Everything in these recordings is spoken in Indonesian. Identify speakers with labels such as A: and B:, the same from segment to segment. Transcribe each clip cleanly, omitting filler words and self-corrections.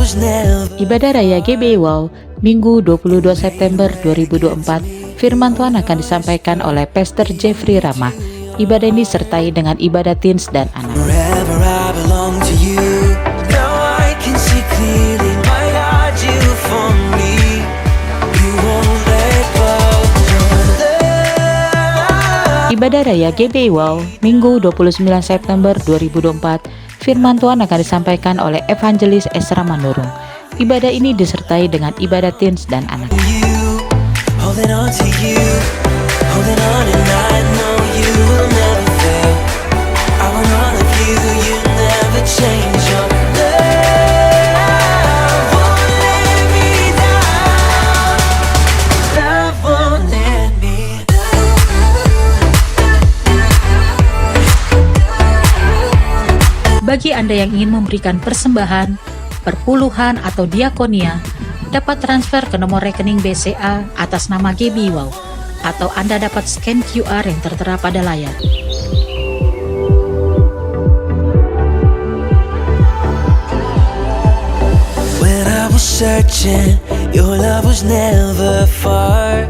A: Ibadah Raya GBI Wow, Minggu 22 September 2024, firman Tuhan akan disampaikan oleh Pastor Jeffrey Rama. Ibadah ini disertai dengan ibadah teens dan anak. Ibadah Raya GBI Wow, Minggu 29 September 2024, firman Tuhan akan disampaikan oleh Evangelis Esra Manurung. Ibadah ini disertai dengan ibadah teens dan anak.
B: Bagi Anda yang ingin memberikan persembahan, perpuluhan atau diakonia, dapat transfer ke nomor rekening BCA atas nama GBI Wow, atau Anda dapat scan QR yang tertera pada layar.
C: When I was searching, your love was never far.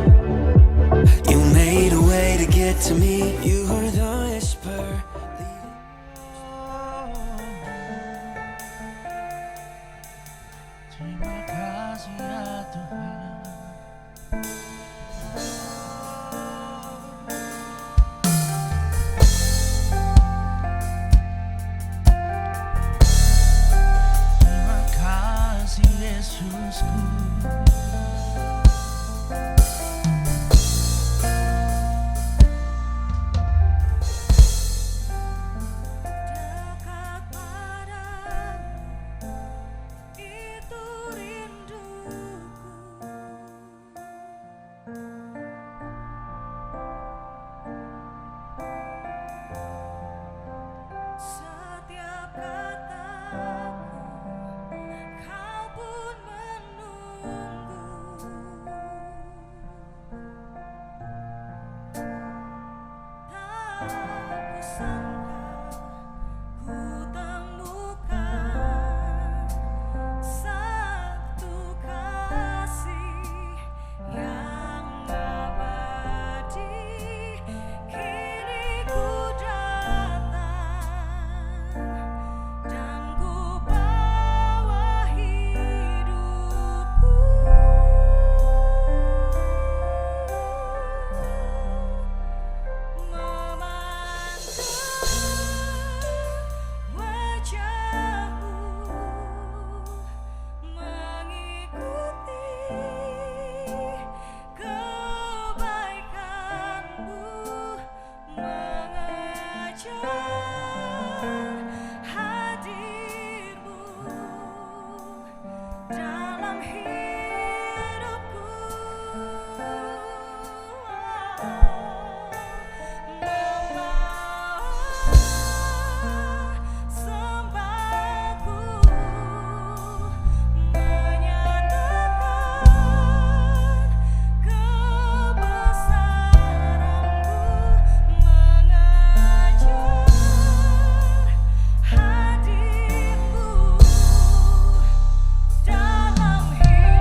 C: You made a way to get to me. You were the whisper. Terima kasih ya Tuhan. Terima kasih Yesusku.
D: Setiap kataku, kau pun menunggu. Tak kusangka ku temukan satu kasih yang abadi. Kini ku dan ku bawa hidupku memandang wajahmu, mengikuti kebaikanmu, mengejar hadirmu dalam hidupku. Membawa sembahku, menyatakan kebesaranmu, mengajar hadirmu dalam hidupku.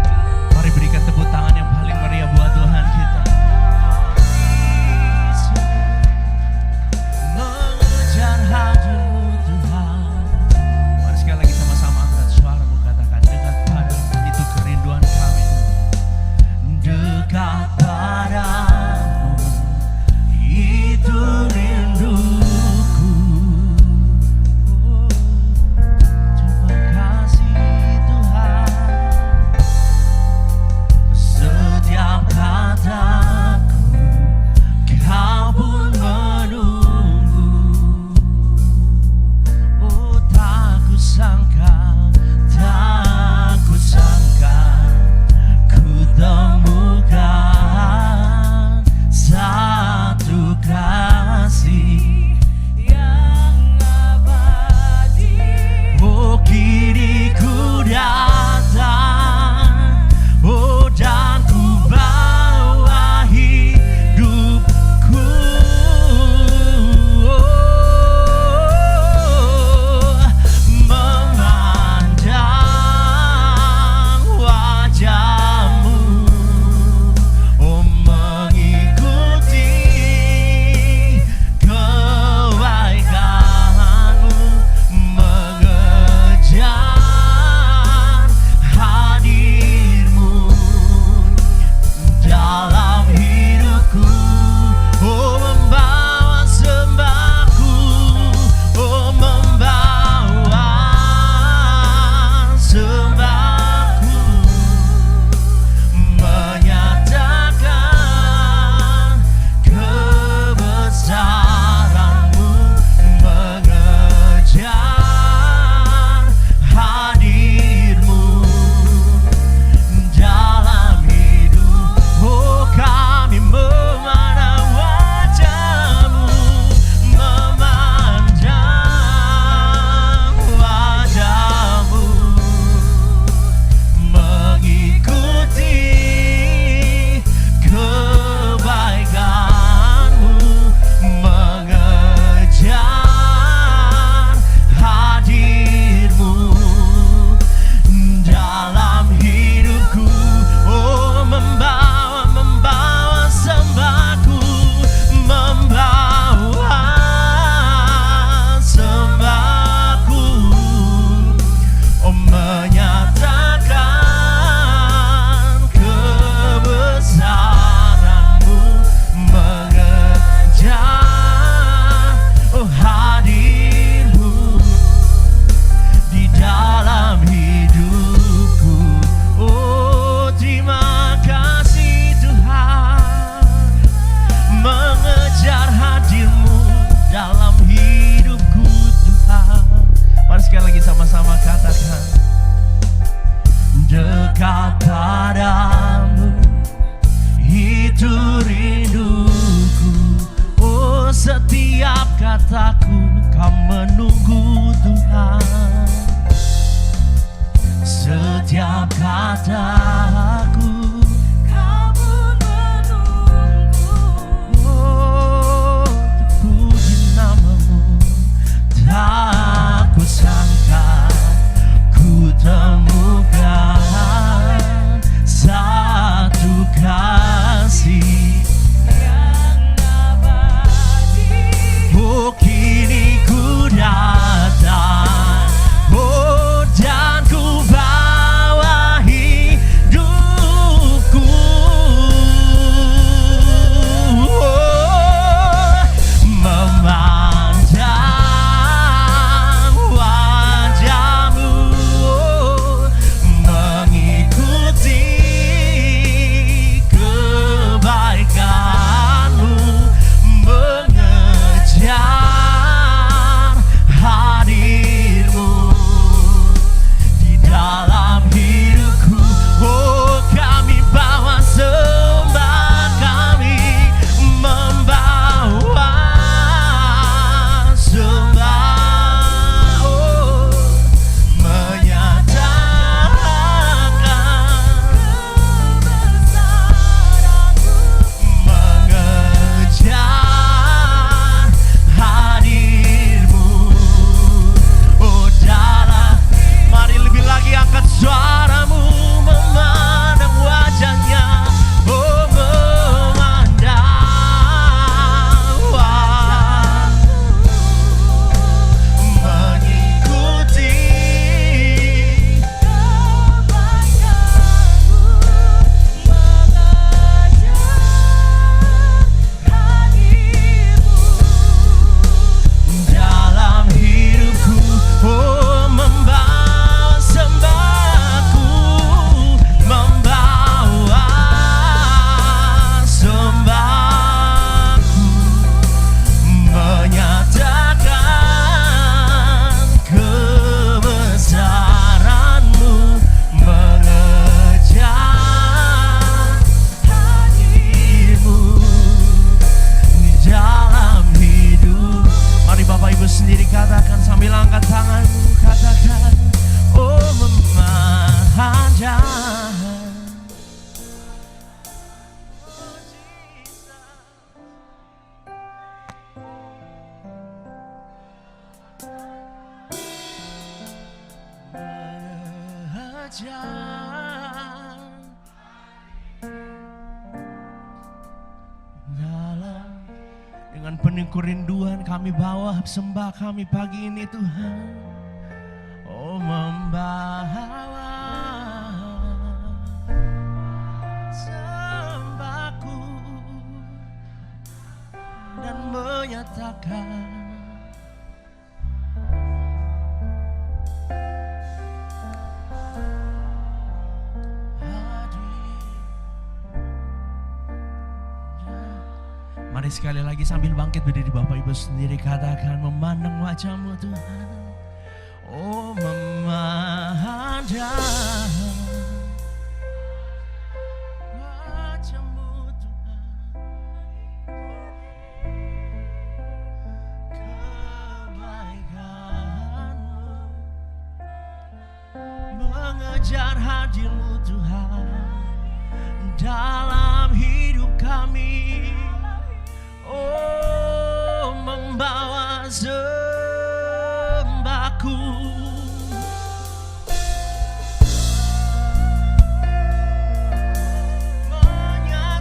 E: setiap kataku.
D: Kau pun menunggu.
E: Oh, puji namamu. Tak kusangka ku temukan satu kasih
D: Yang abadi.
E: oh kini ku datang, oh dan ku bawa hidupku, oh, memandang wajahmu, oh, mengikuti kebaikanmu, mengejar hadirmu di dalam hidupku. Oh kami bawa sembah, kami membawa sembah, oh, menyatakan mengejar hadirmu, oh dalam. Mari lebih lagi angkat suaramu, memandang wajahnya, oh memandang mengikuti dalam hidupku, oh membawa sembahku, membawa sembahku, menyatakan kebesaranmu, mengejar hadirmu di dalam hidup. Mari Bapak Ibu sendiri katakan sambil angkat tanganmu, katakan oh memandang mengejar dalam. Dengan penuh kerinduan kami bawa sembah kami pagi ini Tuhan, oh membawa sembahku dan menyatakan Mari sekali lagi sambil bangkit berdiri Bapak Ibu sendiri katakan memandang wajahmu Tuhan, oh memandang wajahmu Tuhan, kebaikanmu, mengejar hadirmu Tuhan dalam hidup kami. Oh membawa sembahku,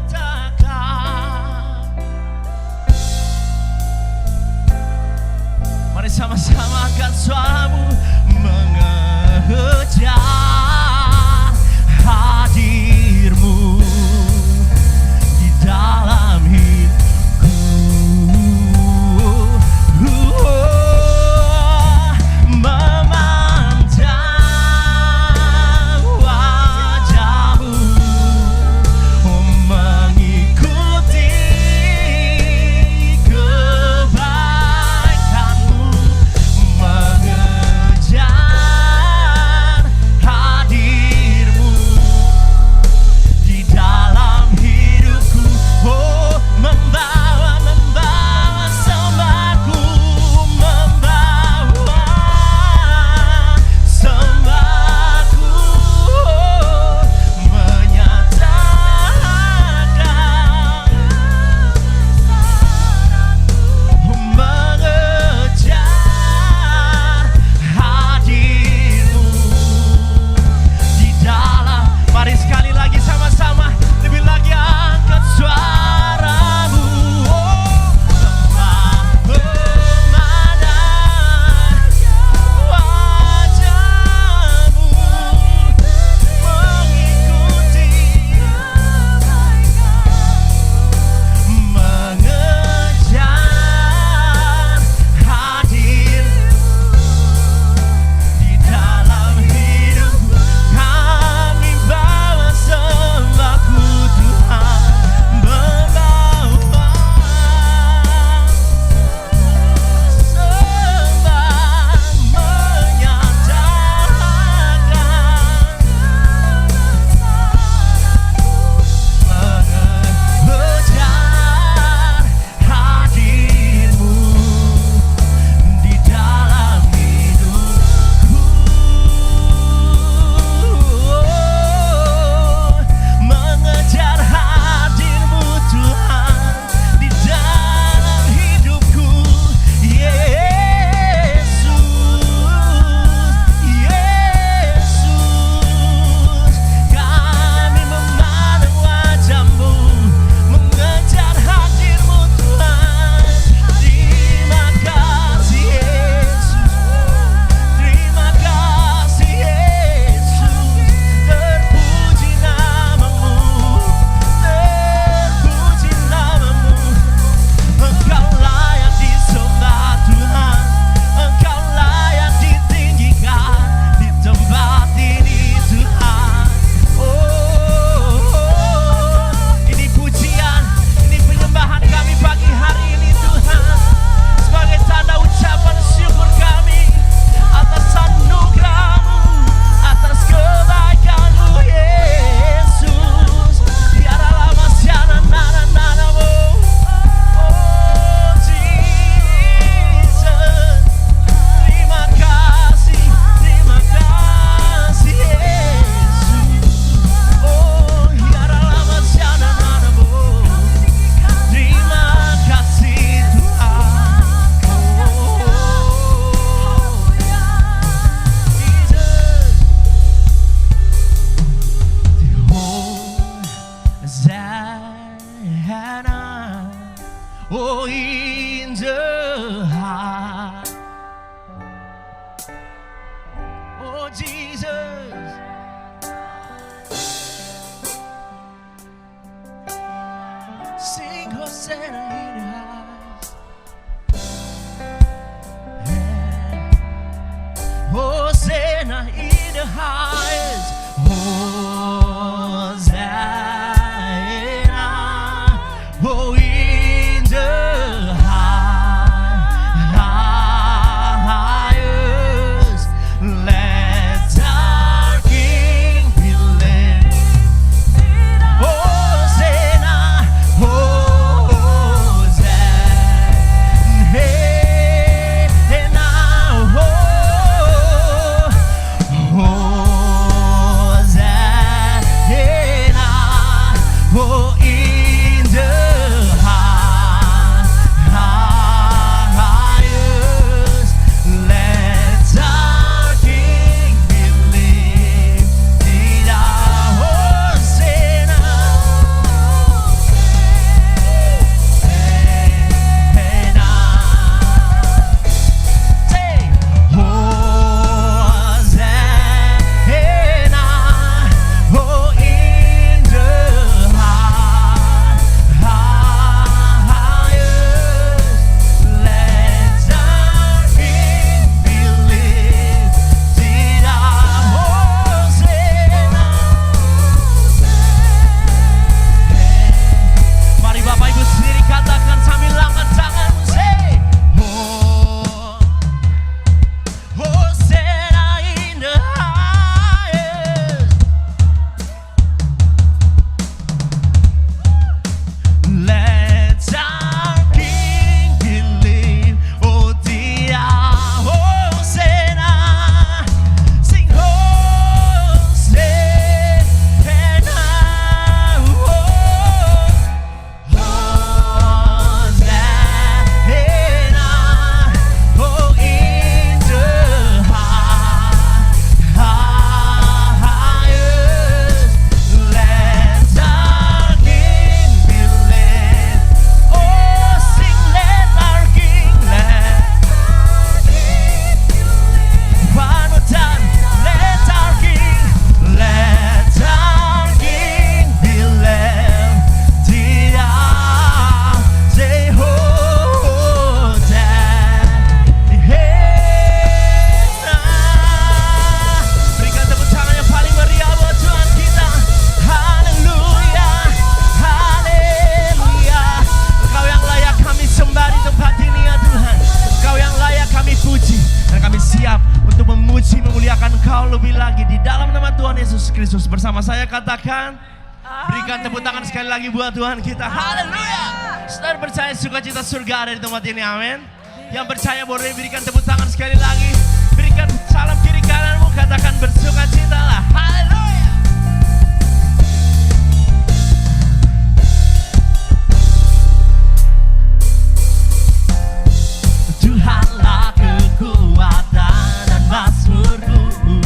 E: menyatakan. Mari sama-sama angkat suaramu, mengejar Hosanna in the highest. Hosanna in the highest. Hosanna. Oh, in the highest. Let our King be led. Hosanna. Oh, in the highest, let our King be lifted up. Hosanna, say Hosanna, oh, in the highest, let our King be lifted up. Hosanna. Mari Bapak Ibu sendiri katakan sambil angkat tanganmu, say Hosanna in the highest. Let our King be lifted. Oh, dia Hosanna. Sing Hosanna. Hosanna. Oh, in the highest. Let our King be led. Oh, sing, let our King one more time. Let our King be lifted up. Say Hosanna. Berikan tepuk tangan yang paling meriah buat Tuhan kita. Haleluya, haleluya. Engkau yang layak kami sembah di tempat ini ya Tuhan. Engkau yang layak kami puji. Dan kami siap untuk memuji, memuliakan Engkau lebih lagi di dalam nama Tuhan Yesus Kristus. Bersama saya katakan, berikan tepuk tangan sekali lagi buat Tuhan kita. Haleluya. Saudara percaya sukacita surga ada di tempat ini, amin. Yang percaya boleh berikan tepuk tangan sekali lagi. Berikan salam kiri kananmu, katakan bersukacitalah. Haleluya. Tuhanlah kekuatan dan mazmurku.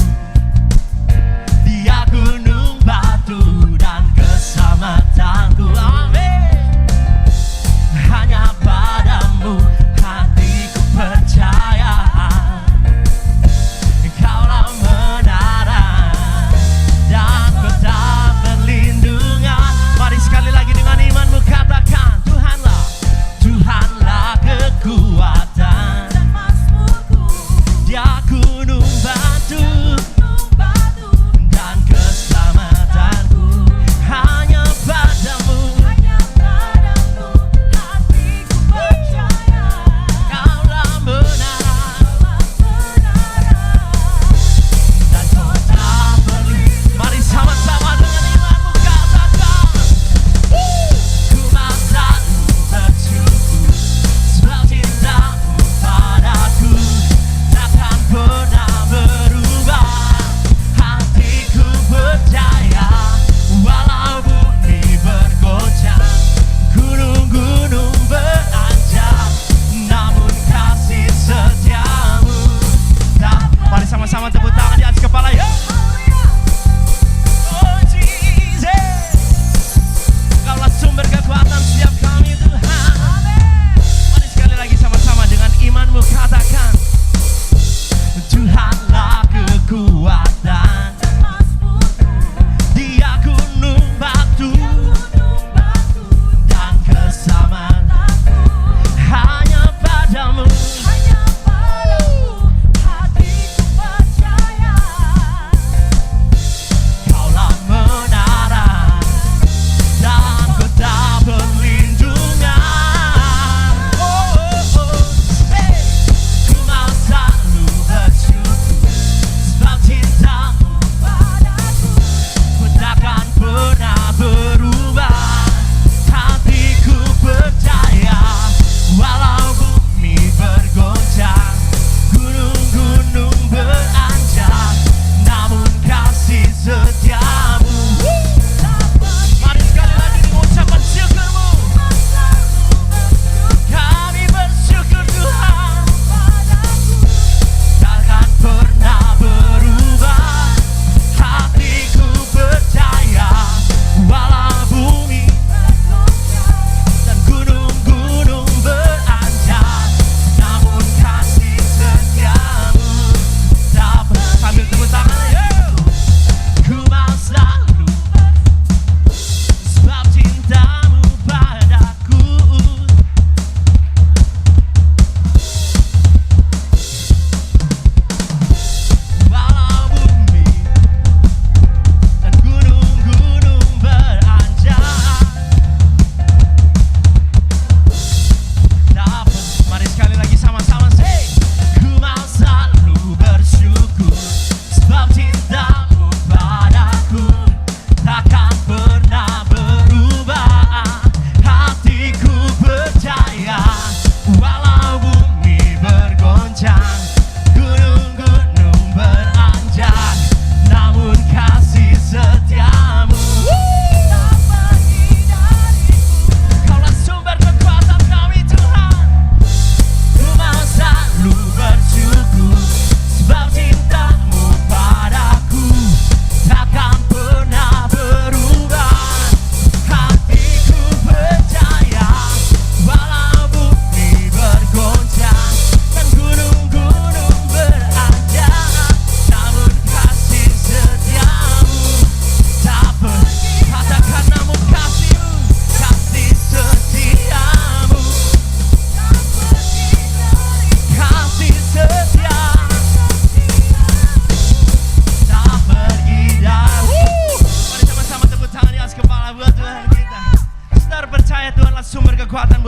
E: Dia gunung batu dan keselamatanku. Amin. Hanya padamu hatiku percaya. Kaulah menara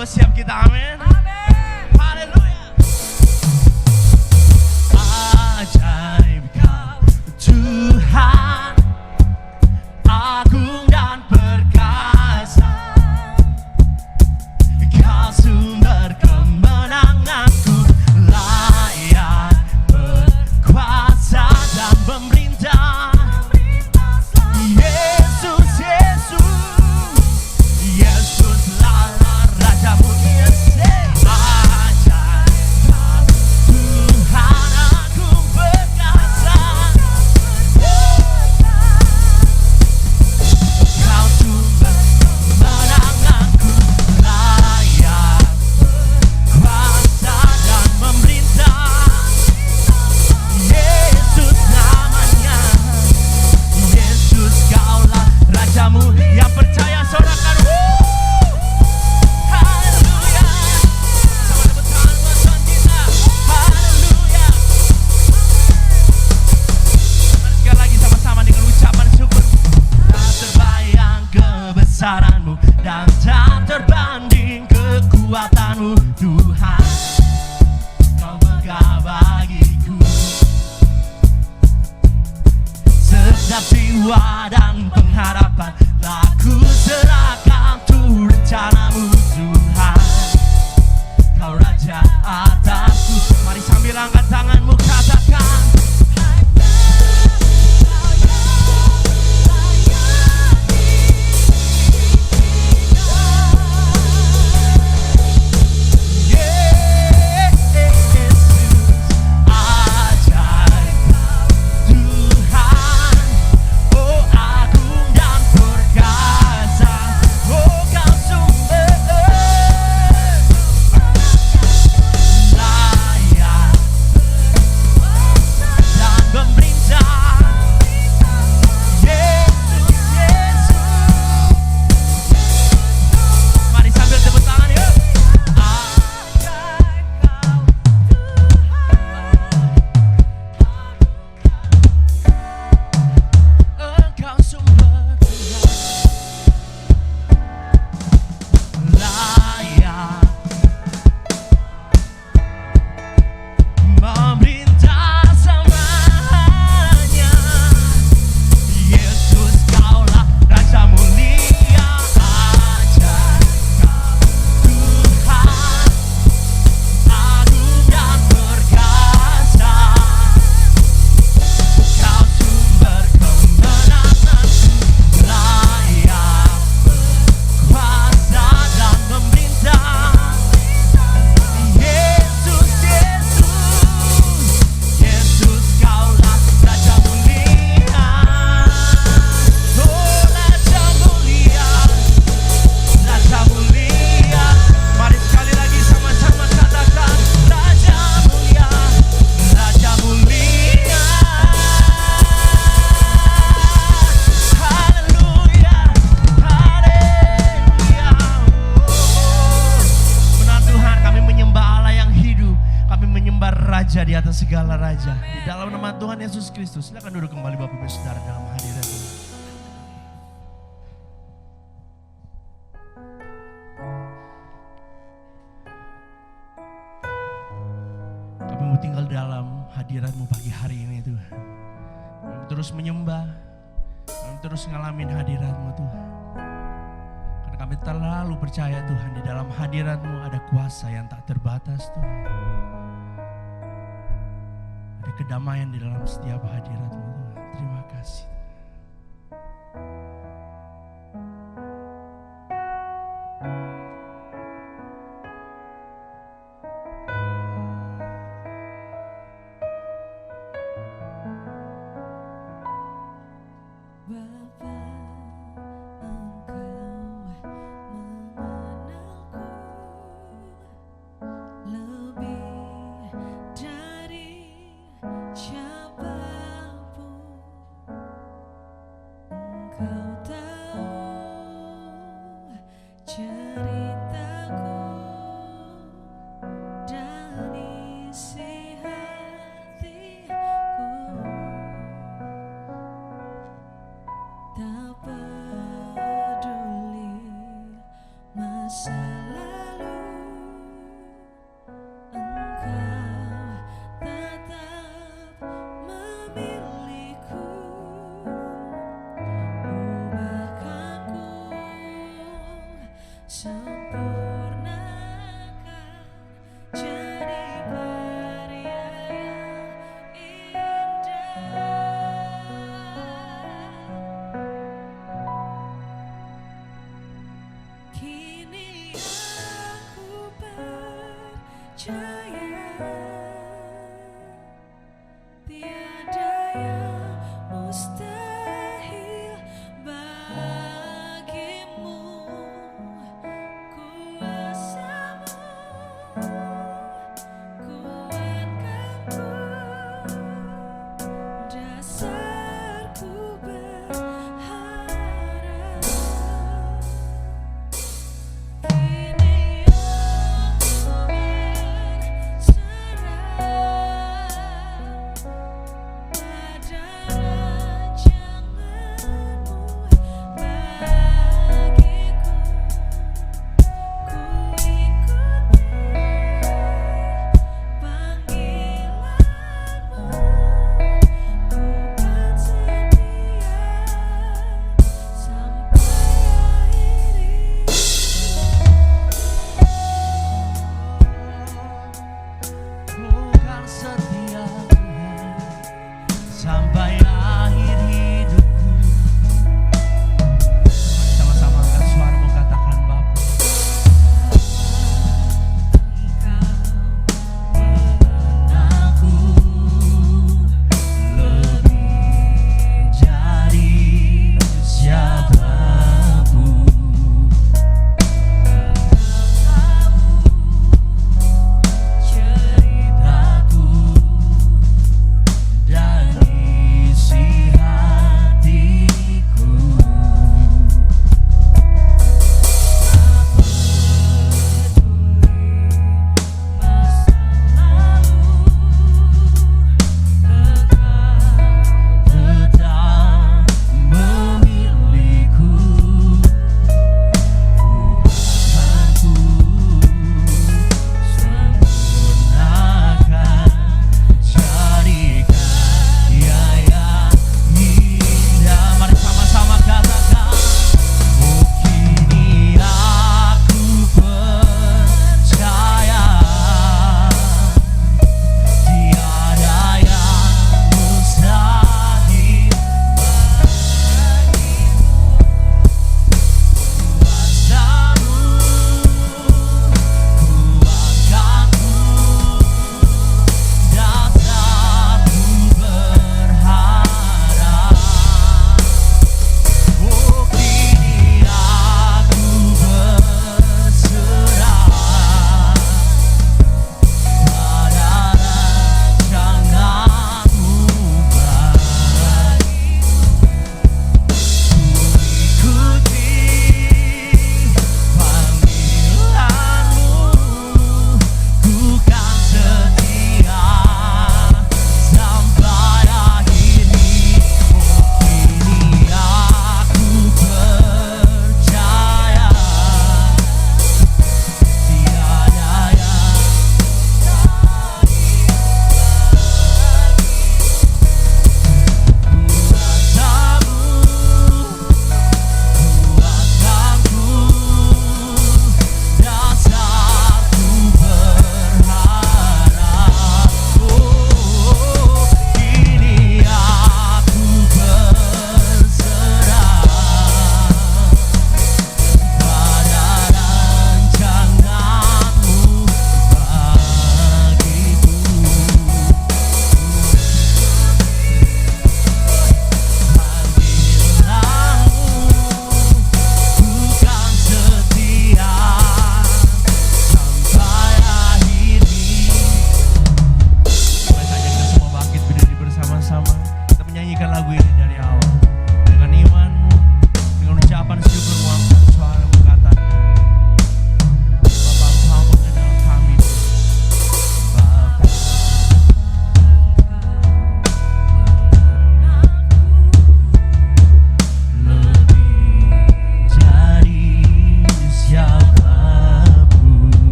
E: buat siap kita, amin. Haleluya. Ajaib kau Tuhan, agung dan perkasa, kau sumber kemenanganku, layak berkuasa dan memerintah. Yesus, Yesus, Yesuslah Rajamu, Yesus. Ajaib Tuhan, agung perkasa, kau sumber kemenanganku, layak berkuasa dan memerintah. Yesus namanya, Yesus kaulah Rajamu. Yang percaya sorakan, haleluya. Sama tepuk tangan buat Tuhan kita, haleluya. Mari sekali lagi sama-sama dengan ucapan syukur. Tak terbayang kebesaranmu dan tak terbanding kekuatanmu, Tuhan. Kau megah bagiku setiap jiwa dan pengharapan, telah ku serahkan tuh rencanamu, Tuhan. Kau Raja atasku. Mari sambil angkat tanganmu katakan, Raja di atas segala raja. Di dalam nama Tuhan Yesus Kristus, silakan duduk kembali Bapak Ibu Saudara dalam hadirat Tuhan. Kami mau tinggal dalam hadirat-Mu pagi hari ini Tuhan. Kami terus menyembah, kami terus ngalamin hadirat-Mu Tuhan. Karena kami terlalu percaya Tuhan, di dalam hadirat-Mu ada kuasa yang tak terbatas Tuhan. Ada kedamaian di dalam setiap hadirat-Mu Tuhan. Terima kasih.
D: Bapa, Engkau mengenalku lebih dari siapapun. Engkau tahu ceritaku dan isi hatiku. Tak peduli masa lalu sempurnakan jadi karya yang indah. Kini aku percaya tiada yang mustahil bagimu. Kuasamu kuatkanku, dasarku berharap. Kini aku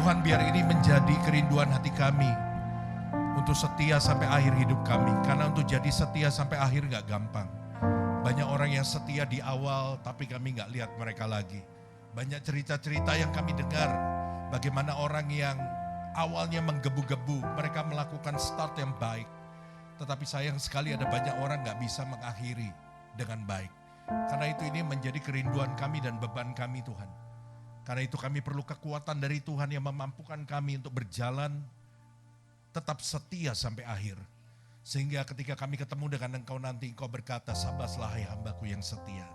F: Tuhan, biar ini menjadi kerinduan hati kami untuk setia sampai akhir hidup kami. Karena untuk jadi setia sampai akhir gak gampang. Banyak orang yang setia di awal tapi kami gak lihat mereka lagi. Banyak cerita-cerita yang kami dengar. Bagaimana orang yang awalnya menggebu-gebu, mereka melakukan start yang baik. Tetapi sayang sekali ada banyak orang gak bisa mengakhiri dengan baik. Karena itu ini menjadi kerinduan kami dan beban kami Tuhan. Karena itu kami perlu kekuatan dari Tuhan yang memampukan kami untuk berjalan tetap setia sampai akhir. Sehingga ketika kami ketemu dengan Engkau nanti, Engkau berkata, "Sabaslah hai hambaku yang setia.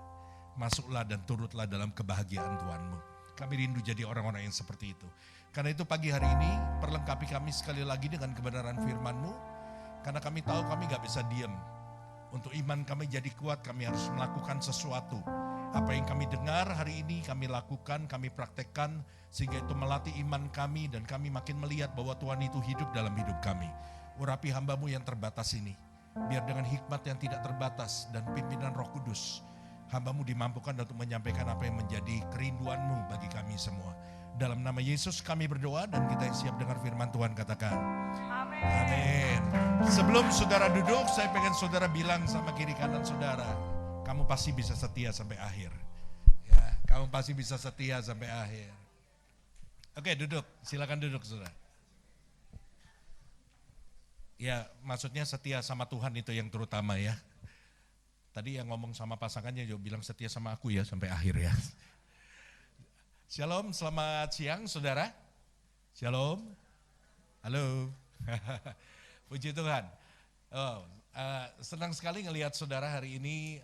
F: Masuklah dan turutlah dalam kebahagiaan Tuhanmu." Kami rindu jadi orang-orang yang seperti itu. Karena itu pagi hari ini perlengkapi kami sekali lagi dengan kebenaran firman-Mu. Karena kami tahu kami gak bisa diam. Untuk iman kami jadi kuat, kami harus melakukan sesuatu. Apa yang kami dengar hari ini kami lakukan, kami praktekkan. Sehingga itu melatih iman kami dan kami makin melihat bahwa Tuhan itu hidup dalam hidup kami. Urapi hamba-Mu yang terbatas ini. Biar dengan hikmat yang tidak terbatas dan pimpinan Roh Kudus, hamba-Mu dimampukan untuk menyampaikan apa yang menjadi kerinduan-Mu bagi kami semua. Dalam nama Yesus kami berdoa dan kita yang siap dengar firman Tuhan katakan. Amin. Sebelum saudara duduk, saya pengen saudara bilang sama kiri kanan saudara, kamu pasti bisa setia sampai akhir. Ya, kamu pasti bisa setia sampai akhir. Oke, duduk. Silakan duduk, saudara. Ya, maksudnya setia sama Tuhan itu yang terutama ya. Tadi yang ngomong sama pasangannya juga bilang setia sama aku ya sampai akhir ya. Shalom, selamat siang saudara. Shalom. Halo. Puji Tuhan. Senang sekali ngelihat saudara hari ini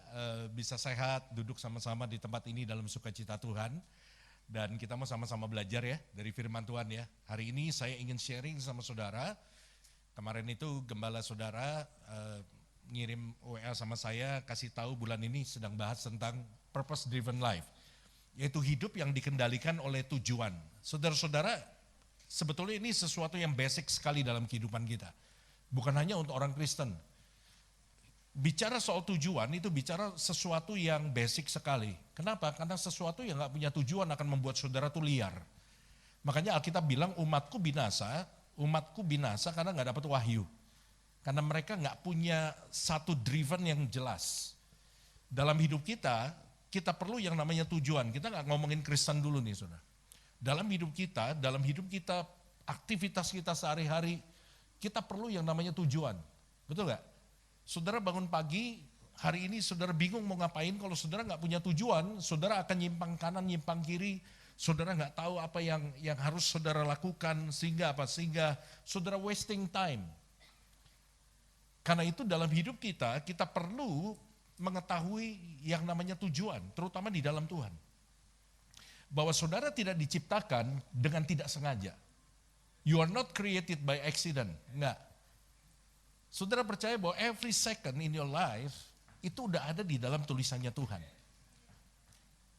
F: bisa sehat, duduk sama-sama di tempat ini dalam sukacita Tuhan. Dan kita mau sama-sama belajar ya dari firman Tuhan ya. Hari ini saya ingin sharing sama saudara. Kemarin itu gembala saudara ngirim WA sama saya, kasih tahu bulan ini sedang bahas tentang purpose driven life. Yaitu hidup yang dikendalikan oleh tujuan. Saudara-saudara, sebetulnya ini sesuatu yang basic sekali dalam kehidupan kita. Bukan hanya untuk orang Kristen. Bicara soal tujuan itu bicara sesuatu yang basic sekali. Kenapa? Karena sesuatu yang gak punya tujuan akan membuat saudara tuh liar. Makanya Alkitab bilang umatku binasa karena gak dapat wahyu. Karena mereka gak punya satu driven yang jelas. Dalam hidup kita perlu yang namanya tujuan. Kita gak ngomongin Kristen dulu nih saudara. Dalam hidup kita, aktivitas kita sehari-hari, kita perlu yang namanya tujuan. Betul gak? Saudara bangun pagi, hari ini saudara bingung mau ngapain, kalau saudara gak punya tujuan, saudara akan nyimpang kanan, nyimpang kiri, saudara gak tahu apa yang harus saudara lakukan, sehingga saudara wasting time. Karena itu dalam hidup kita perlu mengetahui yang namanya tujuan, terutama di dalam Tuhan. Bahwa saudara tidak diciptakan dengan tidak sengaja. You are not created by accident, enggak. Saudara percaya bahwa every second in your life itu udah ada di dalam tulisannya Tuhan.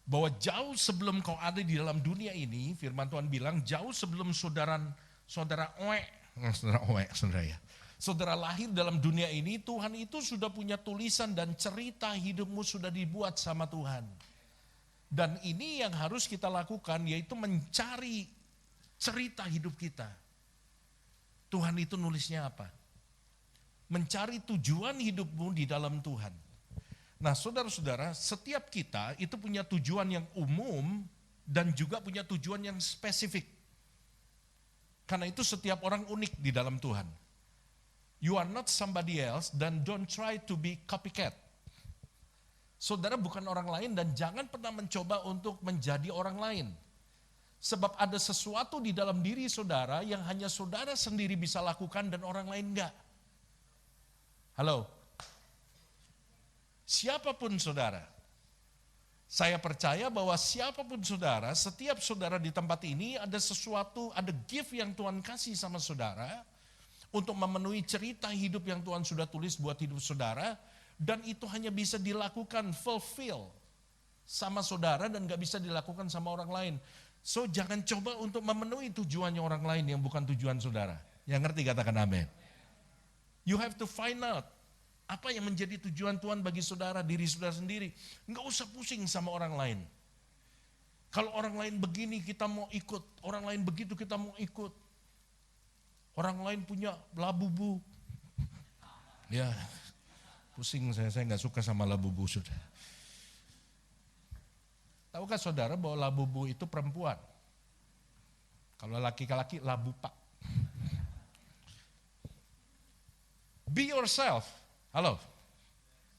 F: Bahwa jauh sebelum kau ada di dalam dunia ini, firman Tuhan bilang jauh sebelum saudara lahir dalam dunia ini, Tuhan itu sudah punya tulisan dan cerita hidupmu sudah dibuat sama Tuhan. Dan ini yang harus kita lakukan, yaitu mencari cerita hidup kita. Tuhan itu nulisnya apa? Mencari tujuan hidupmu di dalam Tuhan. Nah saudara-saudara, setiap kita itu punya tujuan yang umum dan juga punya tujuan yang spesifik. Karena itu setiap orang unik di dalam Tuhan. You are not somebody else dan don't try to be copycat. Saudara bukan orang lain dan jangan pernah mencoba untuk menjadi orang lain. Sebab ada sesuatu di dalam diri saudara yang hanya saudara sendiri bisa lakukan dan orang lain enggak. Halo? Siapapun saudara, saya percaya bahwa siapapun saudara, setiap saudara di tempat ini ada sesuatu, ada gift yang Tuhan kasih sama saudara untuk memenuhi cerita hidup yang Tuhan sudah tulis buat hidup saudara, dan itu hanya bisa dilakukan fulfill sama saudara dan gak bisa dilakukan sama orang lain. So jangan coba untuk memenuhi tujuannya orang lain yang bukan tujuan saudara. Yang ngerti katakan amin. You have to find out apa yang menjadi tujuan Tuhan bagi saudara, diri saudara sendiri. Nggak usah pusing sama orang lain. Kalau orang lain begini kita mau ikut, orang lain begitu kita mau ikut. Orang lain punya labubu. Ya, pusing saya nggak suka sama labubu sudah. Tahukah saudara bahwa labubu itu perempuan? Kalau laki-laki labupak. Be yourself. Halo.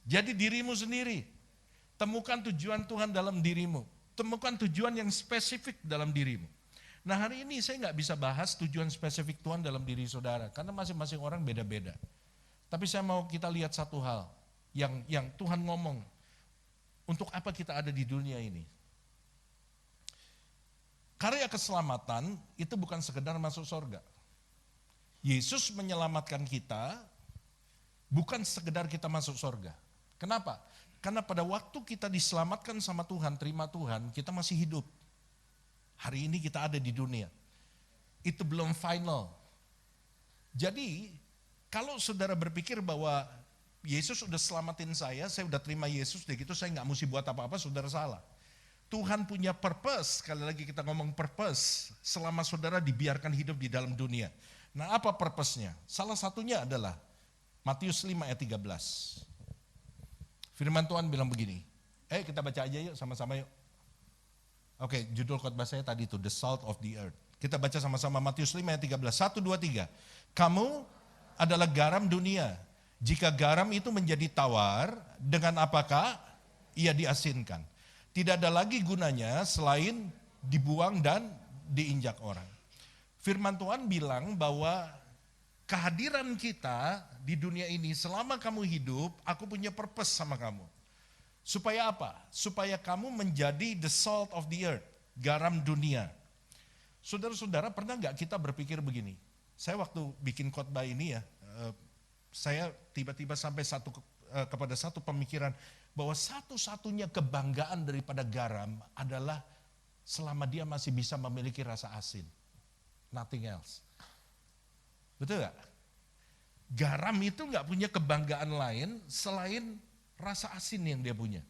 F: Jadi dirimu sendiri. Temukan tujuan Tuhan dalam dirimu. Temukan tujuan yang spesifik dalam dirimu. Nah hari ini saya nggak bisa bahas tujuan spesifik Tuhan dalam diri saudara. Karena masing-masing orang beda-beda. Tapi saya mau kita lihat satu hal. Yang Tuhan ngomong. Untuk apa kita ada di dunia ini. Karya keselamatan itu bukan sekedar masuk surga. Yesus menyelamatkan kita. Bukan sekedar kita masuk surga. Kenapa? Karena pada waktu kita diselamatkan sama Tuhan, terima Tuhan, kita masih hidup. Hari ini kita ada di dunia. Itu belum final. Jadi, kalau saudara berpikir bahwa Yesus udah selamatin saya udah terima Yesus, deh gitu saya nggak mesti buat apa-apa, saudara salah. Tuhan punya purpose, sekali lagi kita ngomong purpose, selama saudara dibiarkan hidup di dalam dunia. Nah apa purpose-nya? Salah satunya adalah Matius 5 ayat 13. Firman Tuhan bilang begini, kita baca aja yuk sama-sama yuk. Oke, judul khotbah saya tadi itu, The Salt of the Earth. Kita baca sama-sama Matius 5 ayat 13, 1, 2, 3. Kamu adalah garam dunia. Jika garam itu menjadi tawar, dengan apakah ia diasinkan? Tidak ada lagi gunanya selain dibuang dan diinjak orang. Firman Tuhan bilang bahwa kehadiran kita di dunia ini, selama kamu hidup, aku punya purpose sama kamu. Supaya apa? Supaya kamu menjadi the salt of the earth, garam dunia. Saudara-saudara, pernah nggak kita berpikir begini? Saya waktu bikin khotbah ini ya, saya tiba-tiba sampai kepada satu pemikiran, bahwa satu-satunya kebanggaan daripada garam adalah selama dia masih bisa memiliki rasa asin. Nothing else. Betul gak? Garam itu gak punya kebanggaan lain selain rasa asin yang dia punya.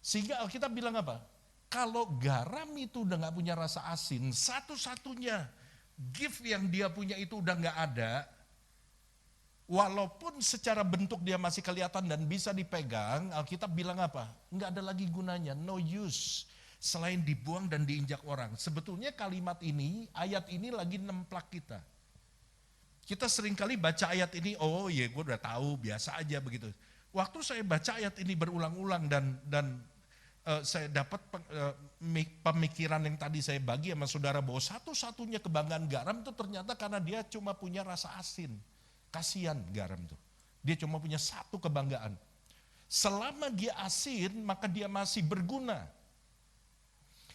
F: Sehingga Alkitab bilang apa? Kalau garam itu udah gak punya rasa asin, satu-satunya gift yang dia punya itu udah gak ada, walaupun secara bentuk dia masih kelihatan dan bisa dipegang, Alkitab bilang apa? Gak ada lagi gunanya, no use, selain dibuang dan diinjak orang. Sebetulnya kalimat ini, ayat ini lagi nemplak kita. Kita seringkali baca ayat ini, oh iya gue udah tahu, biasa aja begitu. Waktu saya baca ayat ini berulang-ulang dan saya dapat pemikiran yang tadi saya bagi sama saudara, bahwa satu-satunya kebanggaan garam itu ternyata karena dia cuma punya rasa asin. Kasihan garam tuh. Dia cuma punya satu kebanggaan. Selama dia asin, maka dia masih berguna.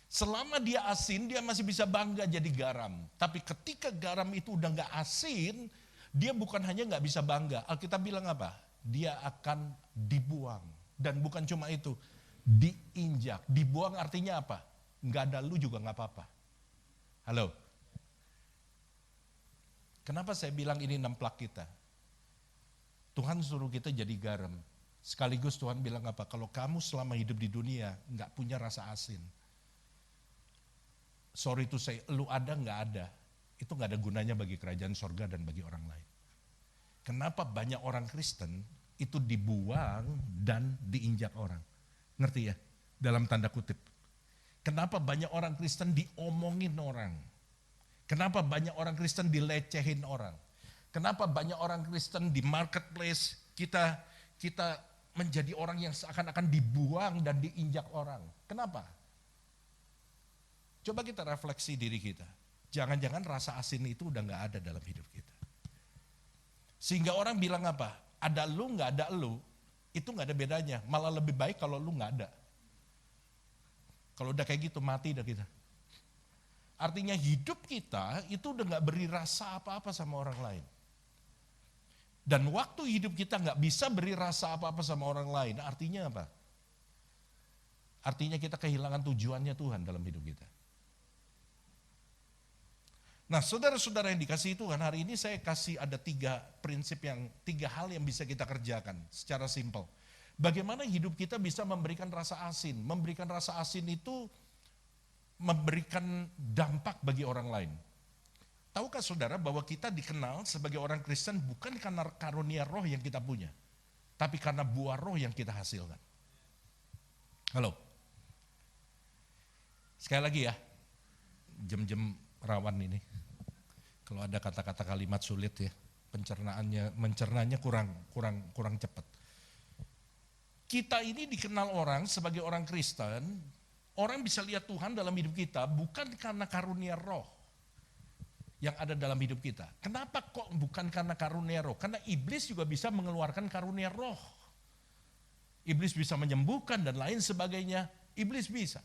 F: Selama dia asin, dia masih bisa bangga jadi garam. Tapi ketika garam itu udah gak asin, dia bukan hanya gak bisa bangga. Alkitab bilang apa? Dia akan dibuang. Dan bukan cuma itu, diinjak. Dibuang artinya apa? Gak ada lu juga gak apa-apa. Halo? Kenapa saya bilang ini nemplak kita? Tuhan suruh kita jadi garam. Sekaligus Tuhan bilang apa? Kalau kamu selama hidup di dunia gak punya rasa asin. Sorry to say, lu ada nggak ada, itu nggak ada gunanya bagi kerajaan sorga dan bagi orang lain. Kenapa banyak orang Kristen itu dibuang dan diinjak orang? Ngerti ya? Dalam tanda kutip. Kenapa banyak orang Kristen diomongin orang? Kenapa banyak orang Kristen dilecehin orang? Kenapa banyak orang Kristen di marketplace kita menjadi orang yang seakan-akan dibuang dan diinjak orang? Kenapa? Coba kita refleksi diri kita. Jangan-jangan rasa asin itu udah gak ada dalam hidup kita. Sehingga orang bilang apa? Ada lu gak ada lu, itu gak ada bedanya. Malah lebih baik kalau lu gak ada. Kalau udah kayak gitu mati dah kita. Artinya hidup kita itu udah gak beri rasa apa-apa sama orang lain. Dan waktu hidup kita gak bisa beri rasa apa-apa sama orang lain, artinya apa? Artinya kita kehilangan tujuannya Tuhan dalam hidup kita. Nah saudara-saudara yang dikasihi Tuhan, hari ini saya kasih ada tiga hal yang bisa kita kerjakan secara simpel. Bagaimana hidup kita bisa memberikan rasa asin. Memberikan rasa asin itu memberikan dampak bagi orang lain. Tahukah saudara bahwa kita dikenal sebagai orang Kristen bukan karena karunia roh yang kita punya, tapi karena buah roh yang kita hasilkan. Halo. Sekali lagi ya, jam-jam rawan ini. Kalau ada kata-kata kalimat sulit ya, mencernanya kurang cepat. Kita ini dikenal orang sebagai orang Kristen, orang bisa lihat Tuhan dalam hidup kita bukan karena karunia roh yang ada dalam hidup kita. Kenapa kok bukan karena karunia roh? Karena iblis juga bisa mengeluarkan karunia roh. Iblis bisa menyembuhkan dan lain sebagainya, iblis bisa.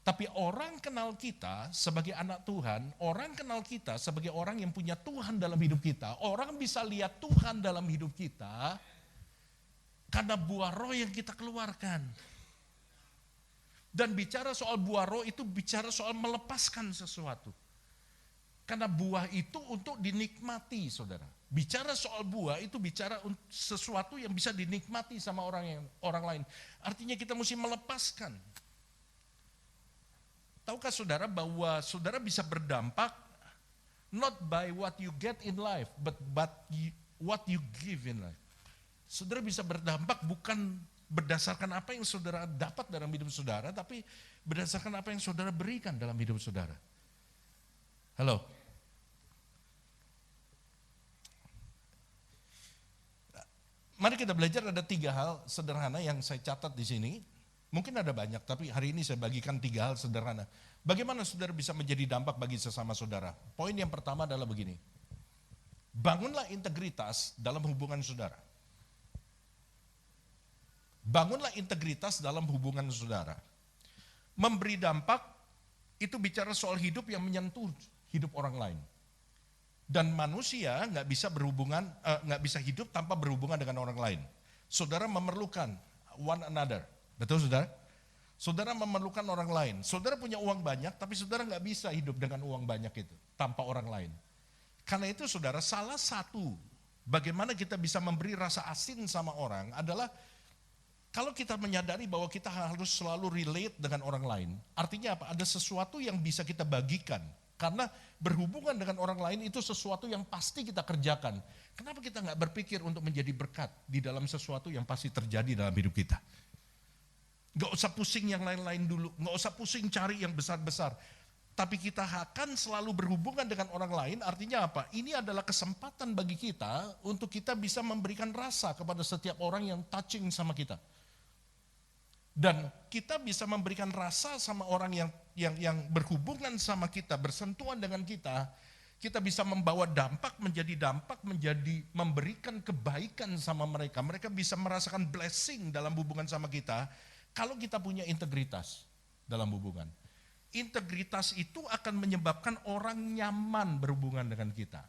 F: Tapi orang kenal kita sebagai anak Tuhan, orang kenal kita sebagai orang yang punya Tuhan dalam hidup kita, orang bisa lihat Tuhan dalam hidup kita karena buah roh yang kita keluarkan. Dan bicara soal buah roh itu bicara soal melepaskan sesuatu. Karena buah itu untuk dinikmati, saudara. Bicara soal buah itu bicara sesuatu yang bisa dinikmati sama orang lain. Artinya kita mesti melepaskan. Tahukah saudara bahwa saudara bisa berdampak not by what you get in life, but what you give in life. Saudara bisa berdampak bukan berdasarkan apa yang saudara dapat dalam hidup saudara, tapi berdasarkan apa yang saudara berikan dalam hidup saudara. Halo. Mari kita belajar, ada 3 hal sederhana yang saya catat di sini. Mungkin ada banyak, tapi hari ini saya bagikan 3 hal sederhana. Bagaimana saudara bisa menjadi dampak bagi sesama saudara? Poin yang pertama adalah begini. Bangunlah integritas dalam hubungan saudara. Bangunlah integritas dalam hubungan saudara. Memberi dampak itu bicara soal hidup yang menyentuh hidup orang lain. Dan manusia nggak bisa hidup tanpa berhubungan dengan orang lain. Saudara memerlukan one another, betul saudara? Saudara memerlukan orang lain. Saudara punya uang banyak, tapi saudara nggak bisa hidup dengan uang banyak itu tanpa orang lain. Karena itu saudara, salah satu bagaimana kita bisa memberi rasa asin sama orang adalah kalau kita menyadari bahwa kita harus selalu relate dengan orang lain. Artinya apa? Ada sesuatu yang bisa kita bagikan. Karena berhubungan dengan orang lain itu sesuatu yang pasti kita kerjakan. Kenapa kita nggak berpikir untuk menjadi berkat di dalam sesuatu yang pasti terjadi dalam hidup kita? Nggak usah pusing yang lain-lain dulu, nggak usah pusing cari yang besar-besar. Tapi kita akan selalu berhubungan dengan orang lain, artinya apa? Ini adalah kesempatan bagi kita untuk kita bisa memberikan rasa kepada setiap orang yang touching sama kita. Dan kita bisa memberikan rasa sama orang yang berhubungan sama kita, bersentuhan dengan kita bisa membawa dampak, menjadi memberikan kebaikan sama mereka. Mereka bisa merasakan blessing dalam hubungan sama kita, kalau kita punya integritas dalam hubungan. Integritas itu akan menyebabkan orang nyaman berhubungan dengan kita.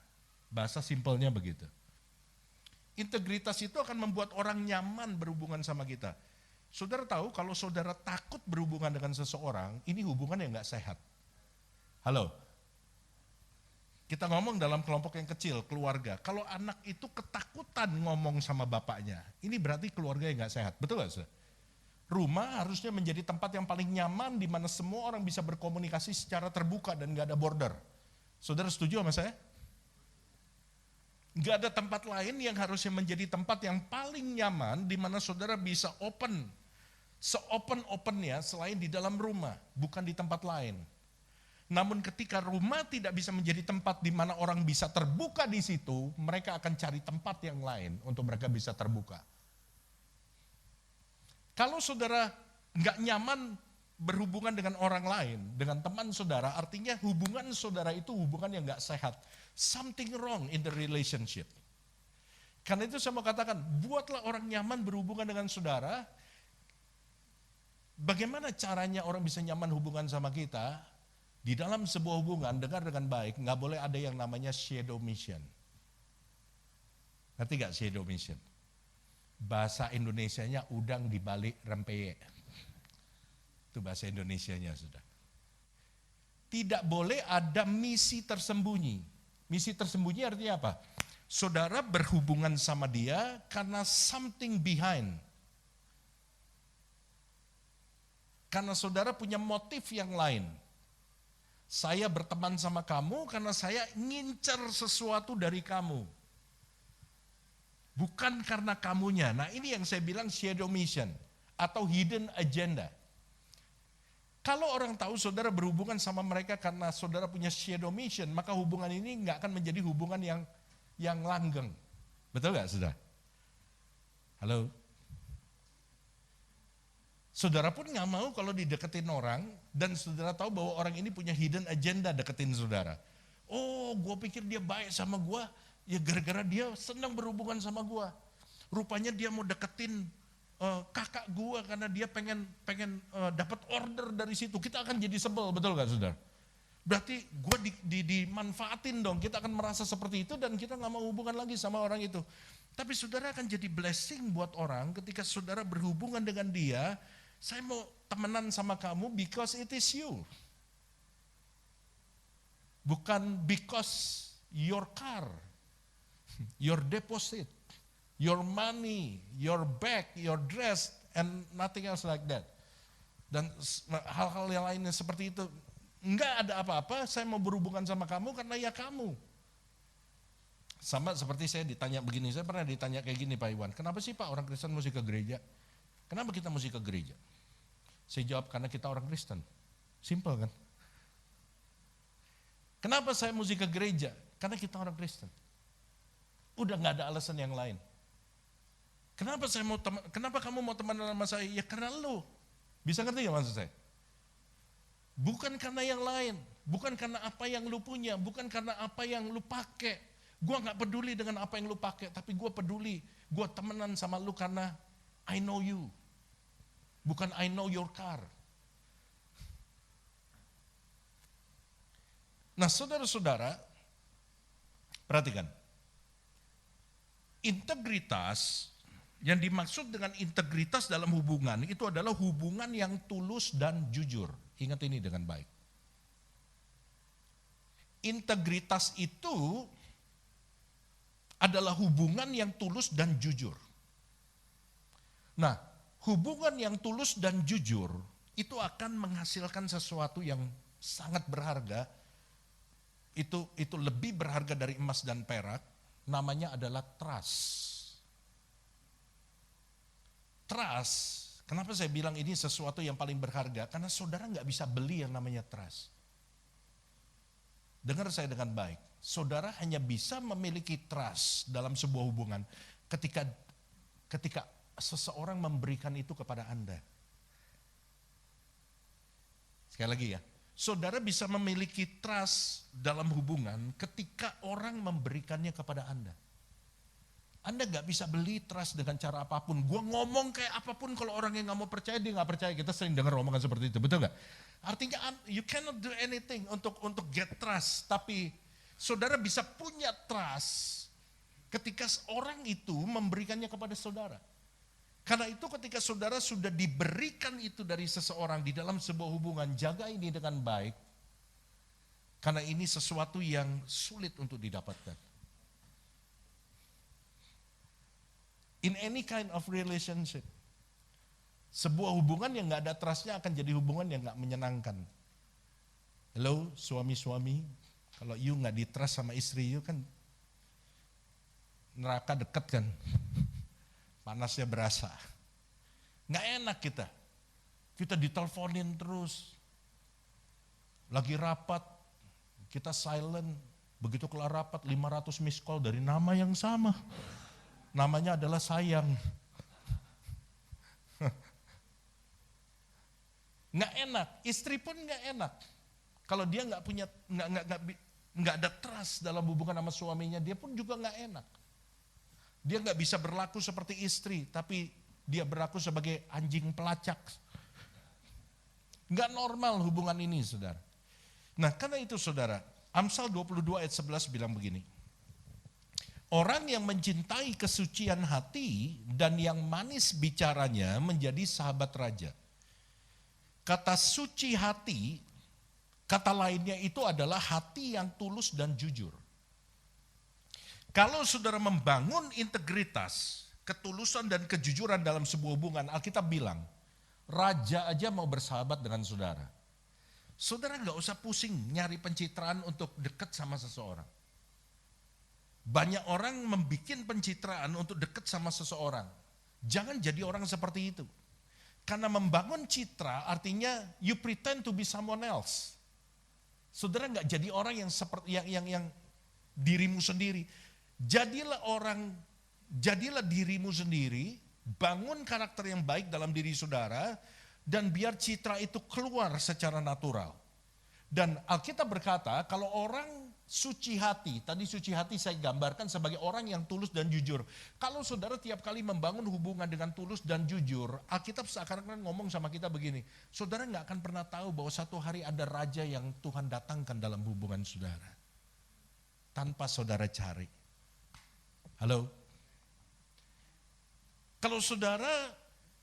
F: Bahasa simpelnya begitu. Integritas itu akan membuat orang nyaman berhubungan sama kita. Saudara tahu kalau saudara takut berhubungan dengan seseorang, ini hubungan yang gak sehat. Halo? Kita ngomong dalam kelompok yang kecil, keluarga. Kalau anak itu ketakutan ngomong sama bapaknya, ini berarti keluarga yang gak sehat. Betul gak saudara? Rumah harusnya menjadi tempat yang paling nyaman di mana semua orang bisa berkomunikasi secara terbuka dan gak ada border. Saudara setuju sama saya? Gak ada tempat lain yang harusnya menjadi tempat yang paling nyaman di mana saudara bisa open. Se-open-opennya selain di dalam rumah, bukan di tempat lain. Namun ketika rumah tidak bisa menjadi tempat di mana orang bisa terbuka di situ, mereka akan cari tempat yang lain untuk mereka bisa terbuka. Kalau saudara nggak nyaman berhubungan dengan orang lain, dengan teman saudara, artinya hubungan saudara itu hubungan yang nggak sehat. Something wrong in the relationship. Karena itu saya mau katakan, buatlah orang nyaman berhubungan dengan saudara. Bagaimana caranya orang bisa nyaman hubungan sama kita? Di dalam sebuah hubungan, dengar dengan baik, nggak boleh ada yang namanya shadow mission. Ngerti gak shadow mission? Bahasa Indonesianya udang di balik rempeyek. Itu bahasa Indonesianya sudah. Tidak boleh ada misi tersembunyi. Misi tersembunyi artinya apa? Saudara berhubungan sama dia karena something behind. karena saudara punya motif yang lain. Saya berteman sama kamu karena saya ngincer sesuatu dari kamu. Bukan karena kamunya. Nah ini yang saya bilang shadow mission atau hidden agenda. Kalau orang tahu saudara berhubungan sama mereka karena saudara punya shadow mission, maka hubungan ini nggak akan menjadi hubungan yang langgeng. Betul nggak saudara? Halo? Saudara pun nggak mau kalau dideketin orang dan saudara tahu bahwa orang ini punya hidden agenda deketin saudara. Oh, gue pikir dia baik sama gue, ya gara-gara dia senang berhubungan sama gue. Rupanya dia mau deketin kakak gue karena dia pengen dapat order dari situ. Kita akan jadi sebel, betul gak saudara? Berarti gue dimanfaatin dong, kita akan merasa seperti itu dan kita gak mau hubungan lagi sama orang itu. Tapi saudara akan jadi blessing buat orang ketika saudara berhubungan dengan dia. Saya mau temenan sama kamu because it is you. Bukan because your car, your deposit, your money, your bag, your dress, and nothing else like that. Dan hal-hal yang lainnya seperti itu. Enggak ada apa-apa, saya mau berhubungan sama kamu karena ya kamu. Sama seperti saya ditanya begini, saya pernah ditanya kayak gini Pak Iwan, kenapa sih Pak orang Kristen mesti ke gereja? Kenapa kita mesti ke gereja? Saya jawab karena kita orang Kristen. Simple kan? Kenapa saya mesti ke gereja? Karena kita orang Kristen. Udah gak ada alasan yang lain. Kenapa kamu mau teman sama saya? Ya karena lu. Bisa ngerti gak maksud saya? Bukan karena yang lain, bukan karena apa yang lu punya, bukan karena apa yang lu pakai. Gua gak peduli dengan apa yang lu pakai, tapi gua peduli. Gua temenan sama lu karena I know you. Bukan I know your car. Nah saudara-saudara, perhatikan. Integritas, yang dimaksud dengan integritas dalam hubungan, itu adalah hubungan yang tulus dan jujur. Ingat ini dengan baik. Integritas itu adalah hubungan yang tulus dan jujur. Nah, hubungan yang tulus dan jujur itu akan menghasilkan sesuatu yang sangat berharga. Itu lebih berharga dari emas dan perak. Namanya adalah trust. Trust, kenapa saya bilang ini sesuatu yang paling berharga? Karena saudara nggak bisa beli yang namanya trust. Dengar saya dengan baik. Saudara hanya bisa memiliki trust dalam sebuah hubungan ketika seseorang memberikan itu kepada Anda. Sekali lagi ya. Saudara bisa memiliki trust dalam hubungan ketika orang memberikannya kepada Anda. Anda gak bisa beli trust dengan cara apapun. Gua ngomong kayak apapun, kalau orang yang gak mau percaya, dia gak percaya. Kita sering dengar omongan seperti itu, betul gak? Artinya you cannot do anything untuk get trust. Tapi saudara bisa punya trust ketika orang itu memberikannya kepada saudara. Karena itu ketika saudara sudah diberikan itu dari seseorang di dalam sebuah hubungan, jaga ini dengan baik. Karena ini sesuatu yang sulit untuk didapatkan. In any kind of relationship. Sebuah hubungan yang gak ada trustnya akan jadi hubungan yang gak menyenangkan. Hello suami-suami, kalau you gak di-trust sama istri you kan neraka deket kan. Panasnya berasa. Gak enak kita. Kita diteleponin terus. Lagi rapat, kita silent. Begitu kelar rapat 500 miss call dari nama yang sama. Namanya adalah sayang. Nggak enak, istri pun nggak enak. Kalau dia nggak punya, nggak ada trust dalam hubungan sama suaminya, dia pun juga nggak enak. Dia nggak bisa berlaku seperti istri, tapi dia berlaku sebagai anjing pelacak. Nggak normal hubungan ini, saudara. Nah, karena itu saudara, Amsal 22 ayat 11 bilang begini. Orang yang mencintai kesucian hati dan yang manis bicaranya menjadi sahabat raja. Kata suci hati, kata lainnya itu adalah hati yang tulus dan jujur. Kalau saudara membangun integritas, ketulusan dan kejujuran dalam sebuah hubungan, Alkitab bilang, Raja aja mau bersahabat dengan saudara. Saudara nggak usah pusing nyari pencitraan untuk dekat sama seseorang. Banyak orang membuat pencitraan untuk dekat sama seseorang. Jangan jadi orang seperti itu. Karena membangun citra artinya you pretend to be someone else. Saudara nggak jadi orang yang seperti yang dirimu sendiri. Jadilah dirimu sendiri, bangun karakter yang baik dalam diri saudara, dan biar citra itu keluar secara natural. Dan Alkitab berkata, kalau orang suci hati, tadi suci hati saya gambarkan sebagai orang yang tulus dan jujur. Kalau saudara tiap kali membangun hubungan dengan tulus dan jujur, Alkitab seakan-akan ngomong sama kita begini, saudara nggak akan pernah tahu bahwa satu hari ada raja yang Tuhan datangkan dalam hubungan saudara. Tanpa saudara cari. Halo? Kalau saudara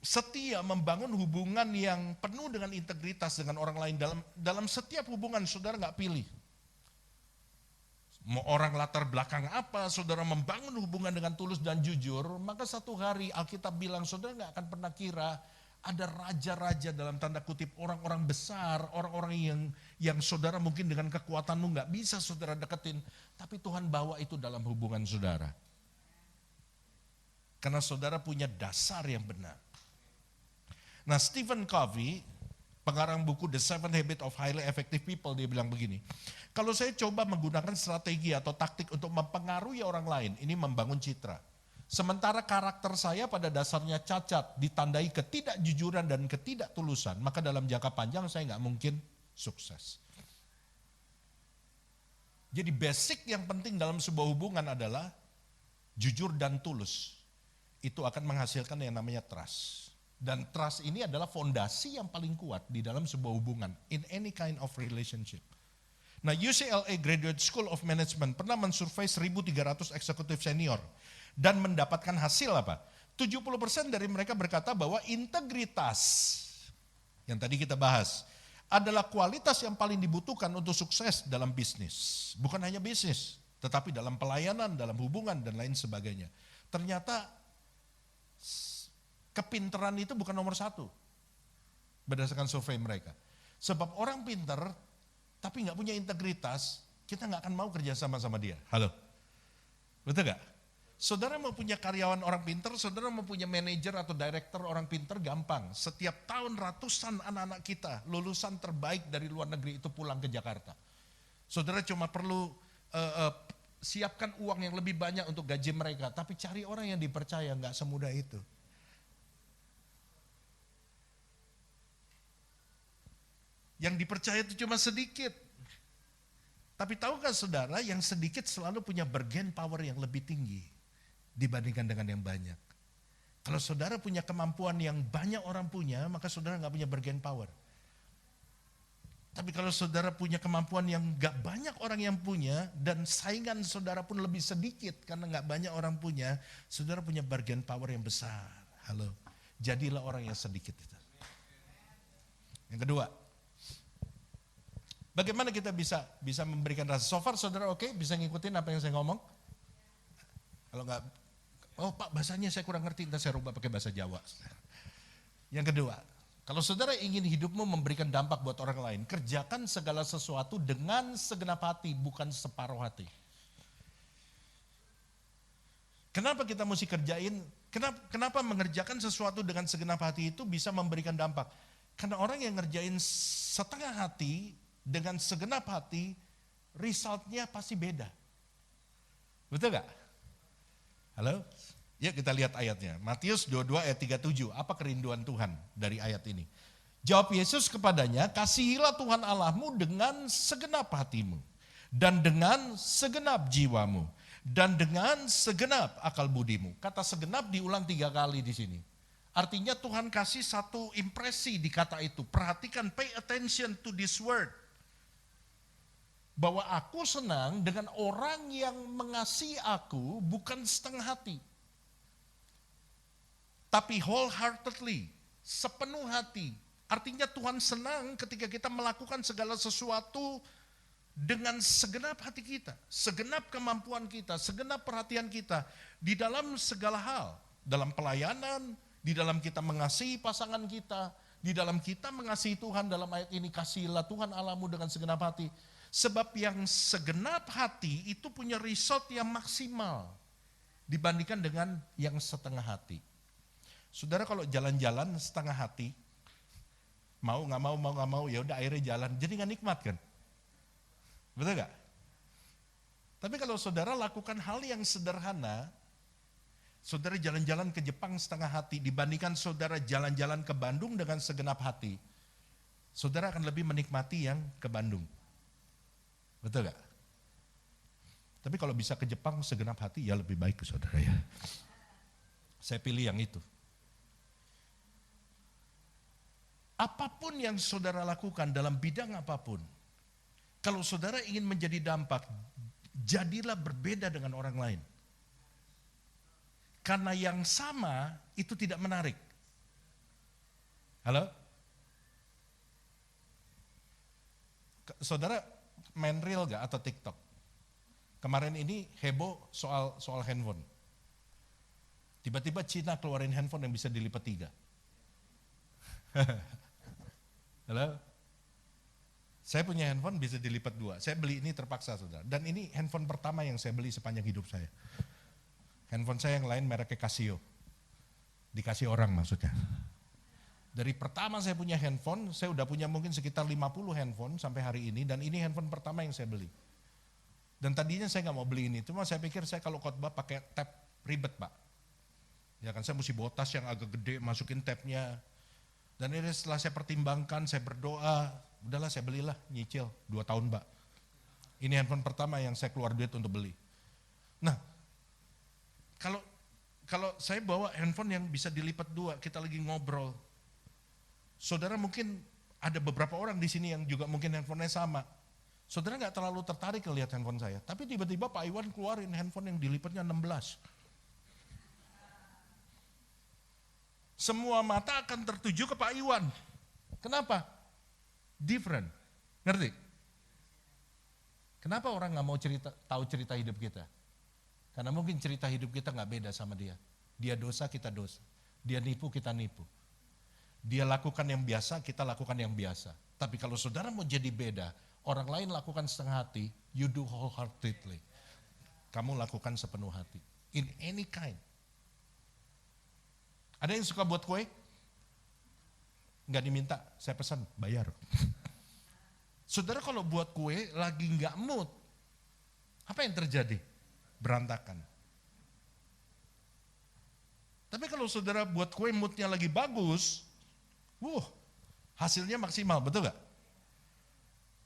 F: setia membangun hubungan yang penuh dengan integritas dengan orang lain, dalam setiap hubungan saudara nggak pilih. Mau orang latar belakang apa, saudara membangun hubungan dengan tulus dan jujur, maka satu hari Alkitab bilang saudara nggak akan pernah kira ada raja-raja dalam tanda kutip, orang-orang besar, orang-orang yang saudara mungkin dengan kekuatanmu nggak bisa saudara deketin, tapi Tuhan bawa itu dalam hubungan saudara. Karena saudara punya dasar yang benar. Nah, Stephen Covey, pengarang buku The 7 Habits of Highly Effective People, dia bilang begini, kalau saya coba menggunakan strategi atau taktik untuk mempengaruhi orang lain, ini membangun citra. Sementara karakter saya pada dasarnya cacat, ditandai ketidakjujuran dan ketidaktulusan, maka dalam jangka panjang saya nggak mungkin sukses. Jadi basic yang penting dalam sebuah hubungan adalah jujur dan tulus. Itu akan menghasilkan yang namanya trust. Dan trust ini adalah fondasi yang paling kuat di dalam sebuah hubungan, in any kind of relationship. Nah, UCLA Graduate School of Management pernah mensurvei 1.300 eksekutif senior dan mendapatkan hasil apa? 70% dari mereka berkata bahwa integritas, yang tadi kita bahas, adalah kualitas yang paling dibutuhkan untuk sukses dalam bisnis. Bukan hanya bisnis, tetapi dalam pelayanan, dalam hubungan, dan lain sebagainya. Ternyata kepintaran itu bukan nomor satu berdasarkan survei mereka. Sebab orang pintar tapi nggak punya integritas, kita nggak akan mau kerja sama dia. Halo, betul nggak? Saudara mau punya karyawan orang pintar, saudara mau punya manajer atau direktur orang pintar, gampang. Setiap tahun ratusan anak-anak kita lulusan terbaik dari luar negeri itu pulang ke Jakarta. Saudara cuma perlu siapkan uang yang lebih banyak untuk gaji mereka, tapi cari orang yang dipercaya, nggak semudah itu. Yang dipercaya itu cuma sedikit. Tapi tahukah saudara, yang sedikit selalu punya bargain power yang lebih tinggi dibandingkan dengan yang banyak. Kalau saudara punya kemampuan yang banyak orang punya, maka saudara nggak punya bargain power. Tapi kalau saudara punya kemampuan yang nggak banyak orang yang punya, dan saingan saudara pun lebih sedikit karena nggak banyak orang punya, saudara punya bargain power yang besar. Halo, jadilah orang yang sedikit itu. Yang kedua, bagaimana kita bisa memberikan rasa? So far saudara oke? Bisa ngikutin apa yang saya ngomong? Kalau enggak, oh Pak bahasanya saya kurang ngerti, nanti saya rubah pakai bahasa Jawa. Yang kedua, kalau saudara ingin hidupmu memberikan dampak buat orang lain, kerjakan segala sesuatu dengan segenap hati, bukan separuh hati. Kenapa kita mesti kerjain? Kenapa mengerjakan sesuatu dengan segenap hati itu bisa memberikan dampak? Karena orang yang ngerjain setengah hati, dengan segenap hati, resultnya pasti beda. Betul gak? Halo? Yuk kita lihat ayatnya. Matius 22 ayat 37. Apa kerinduan Tuhan dari ayat ini? Jawab Yesus kepadanya, kasihilah Tuhan Allahmu dengan segenap hatimu, dan dengan segenap jiwamu, dan dengan segenap akal budimu. Kata segenap diulang 3 kali di sini. Artinya Tuhan kasih satu impresi di kata itu. Perhatikan, pay attention to this word. Bahwa aku senang dengan orang yang mengasihi aku bukan setengah hati. Tapi wholeheartedly, sepenuh hati. Artinya Tuhan senang ketika kita melakukan segala sesuatu dengan segenap hati kita. Segenap kemampuan kita, segenap perhatian kita. Di dalam segala hal. Dalam pelayanan, di dalam kita mengasihi pasangan kita, Di dalam kita mengasihi Tuhan, dalam ayat ini, kasihilah Tuhan Allahmu dengan segenap hati. Sebab yang segenap hati itu punya result yang maksimal dibandingkan dengan yang setengah hati. Saudara kalau jalan-jalan setengah hati, mau nggak mau, ya udah akhirnya jalan, jadi nggak nikmat kan? Betul nggak? Tapi kalau saudara lakukan hal yang sederhana, saudara jalan-jalan ke Jepang setengah hati dibandingkan saudara jalan-jalan ke Bandung dengan segenap hati, saudara akan lebih menikmati yang ke Bandung. Betul gak? Tapi kalau bisa ke Jepang segenap hati, ya lebih baik ke saudara ya. Saya pilih yang itu. Apapun yang saudara lakukan dalam bidang apapun, kalau saudara ingin menjadi dampak, jadilah berbeda dengan orang lain. Karena yang sama itu tidak menarik. Halo? Saudara main reel gak atau TikTok? Kemarin ini heboh soal handphone. Tiba-tiba Cina keluarin handphone yang bisa dilipat 3. Halo? Saya punya handphone bisa dilipat 2. Saya beli ini terpaksa saudara. Dan ini handphone pertama yang saya beli sepanjang hidup saya. Handphone saya yang lain mereknya Casio. Dikasih orang maksudnya. Dari pertama saya punya handphone, saya udah punya mungkin sekitar 50 handphone sampai hari ini. Dan ini handphone pertama yang saya beli. Dan tadinya saya nggak mau beli ini. Cuma saya pikir saya kalau khotbah pakai tab ribet Pak. Ya kan saya mesti bawa tas yang agak gede, masukin tabnya. Dan ini setelah saya pertimbangkan, saya berdoa, udahlah saya belilah, nyicil 2 tahun Pak. Ini handphone pertama yang saya keluar duit untuk beli. Nah, kalau saya bawa handphone yang bisa dilipat 2, kita lagi ngobrol. Saudara mungkin ada beberapa orang di sini yang juga mungkin handphonenya sama. Saudara nggak terlalu tertarik lihat handphone saya, tapi tiba-tiba Pak Iwan keluarin handphone yang dilipatnya 16. Semua mata akan tertuju ke Pak Iwan. Kenapa? Different. Ngerti? Kenapa orang nggak mau tahu cerita hidup kita? Karena mungkin cerita hidup kita nggak beda sama dia. Dia dosa, kita dosa. Dia nipu, kita nipu. Dia lakukan yang biasa, kita lakukan yang biasa. Tapi kalau saudara mau jadi beda, orang lain lakukan setengah hati, you do wholeheartedly. Kamu lakukan sepenuh hati. In any kind. Ada yang suka buat kue? Nggak diminta, saya pesan, bayar. Saudara kalau buat kue lagi nggak mood, apa yang terjadi? Berantakan. Tapi kalau saudara buat kue moodnya lagi bagus, hasilnya maksimal, betul gak?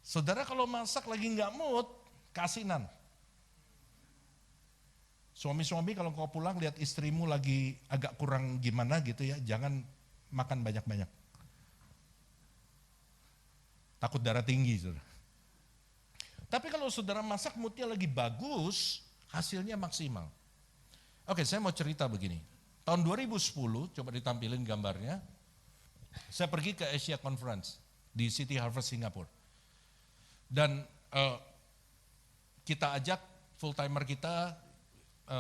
F: Saudara kalau masak lagi nggak mood, keasinan. Suami-suami kalau kau pulang lihat istrimu lagi agak kurang gimana gitu ya, jangan makan banyak-banyak. Takut darah tinggi, saudara. Tapi kalau saudara masak moodnya lagi bagus, hasilnya maksimal. Oke, saya mau cerita begini. Tahun 2010, coba ditampilin gambarnya. Saya pergi ke Asia Conference di City Harvest Singapura. Dan kita ajak full timer kita,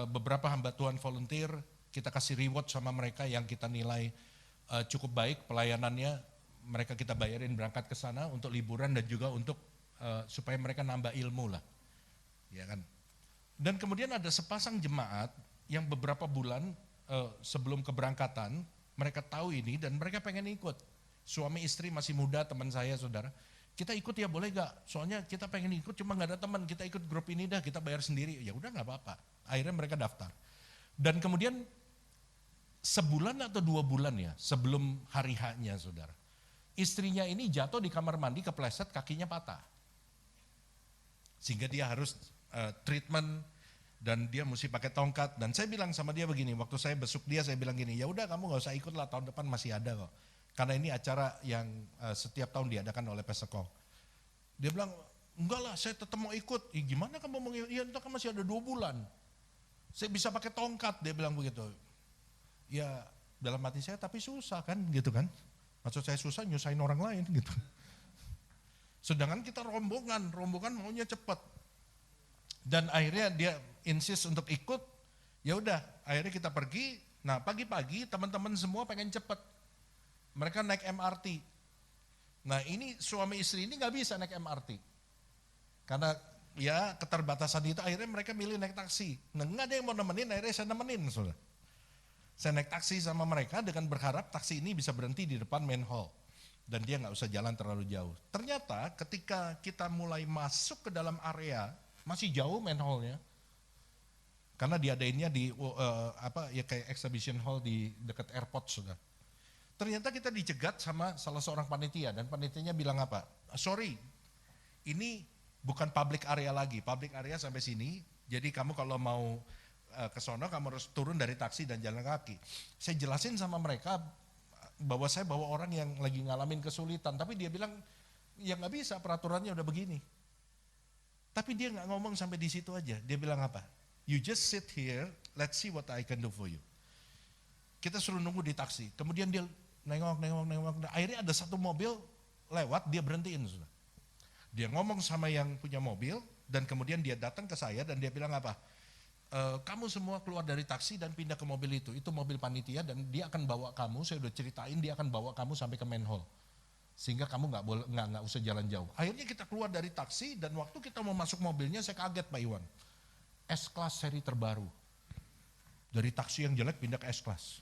F: beberapa hamba Tuhan volunteer, kita kasih reward sama mereka yang kita nilai cukup baik pelayanannya. Mereka kita bayarin berangkat ke sana untuk liburan dan juga untuk supaya mereka nambah ilmu lah. Ya kan? Dan kemudian ada sepasang jemaat yang beberapa bulan sebelum keberangkatan, mereka tahu ini dan mereka pengen ikut. Suami istri masih muda, teman saya saudara. Kita ikut ya boleh gak? Soalnya kita pengen ikut cuma gak ada teman, kita ikut grup ini dah, kita bayar sendiri. Ya udah gak apa-apa. Akhirnya mereka daftar. Dan kemudian sebulan atau 2 bulan ya sebelum hari H-nya saudara. Istrinya ini jatuh di kamar mandi, kepleset, kakinya patah. Sehingga dia harus treatment dan dia mesti pakai tongkat. Dan saya bilang sama dia begini, waktu saya besuk dia saya bilang gini, ya udah kamu gak usah ikut lah, tahun depan masih ada kok. Karena ini acara yang setiap tahun diadakan oleh Pesekong. Dia bilang, enggak lah saya tetap mau ikut. Gimana kamu mau ikut? Ya entah kan masih ada 2 bulan. Saya bisa pakai tongkat, dia bilang begitu. Ya dalam hati saya tapi susah kan gitu kan. Maksud saya susah nyusahin orang lain gitu. Sedangkan kita rombongan maunya cepat. Dan akhirnya dia insist untuk ikut, ya udah akhirnya kita pergi. Nah pagi-pagi teman-teman semua pengen cepat. mereka naik MRT. Nah ini suami istri ini nggak bisa naik MRT. Karena ya keterbatasan itu akhirnya mereka milih naik taksi. Nah nggak ada yang mau nemenin, akhirnya saya nemenin. Saudara. Saya naik taksi sama mereka dengan berharap taksi ini bisa berhenti di depan main hall. Dan dia nggak usah jalan terlalu jauh. Ternyata ketika kita mulai masuk ke dalam area, masih jauh main hallnya. Karena diadainnya di kayak exhibition hall di dekat airport sudah. Ternyata kita dicegat sama salah seorang panitia dan panitianya bilang apa? Sorry, ini bukan public area lagi. Public area sampai sini. Jadi kamu kalau mau ke sono kamu harus turun dari taksi dan jalan kaki. Saya jelasin sama mereka bahwa saya bawa orang yang lagi ngalamin kesulitan, tapi dia bilang ya nggak bisa, peraturannya udah begini. Tapi dia nggak ngomong sampai di situ aja. Dia bilang apa? You just sit here, let's see what I can do for you. Kita suruh nunggu di taksi. Kemudian dia nengok. Akhirnya ada satu mobil lewat, dia berhentiin. Dia ngomong sama yang punya mobil, dan kemudian dia datang ke saya dan dia bilang apa? Kamu semua keluar dari taksi dan pindah ke mobil itu mobil panitia dan dia akan bawa kamu, saya udah ceritain dia akan bawa kamu sampai ke main hall. Sehingga kamu nggak usah jalan jauh. Akhirnya kita keluar dari taksi dan waktu kita mau masuk mobilnya saya kaget Pak Iwan. S-Class seri terbaru. Dari taksi yang jelek pindah ke S-Class.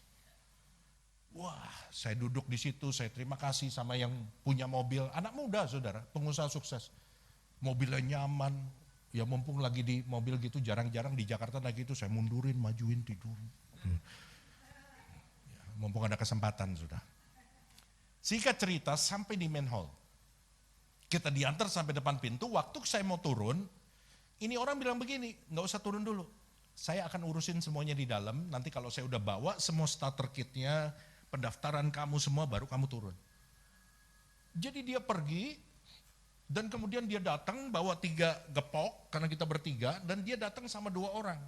F: Wah, saya duduk di situ, saya terima kasih sama yang punya mobil. Anak muda saudara, pengusaha sukses. Mobilnya nyaman, ya mumpung lagi di mobil gitu, jarang-jarang di Jakarta lagi itu saya mundurin, majuin, tidur. Ya, mumpung ada kesempatan sudah. Singkat cerita sampai di main hall. Kita diantar sampai depan pintu, waktu saya mau turun, ini orang bilang begini, nggak usah turun dulu. Saya akan urusin semuanya di dalam, nanti kalau saya udah bawa semua starter kitnya, pendaftaran kamu semua baru kamu turun. Jadi dia pergi, dan kemudian dia datang bawa 3 gepok, karena kita bertiga, dan dia datang sama 2 orang.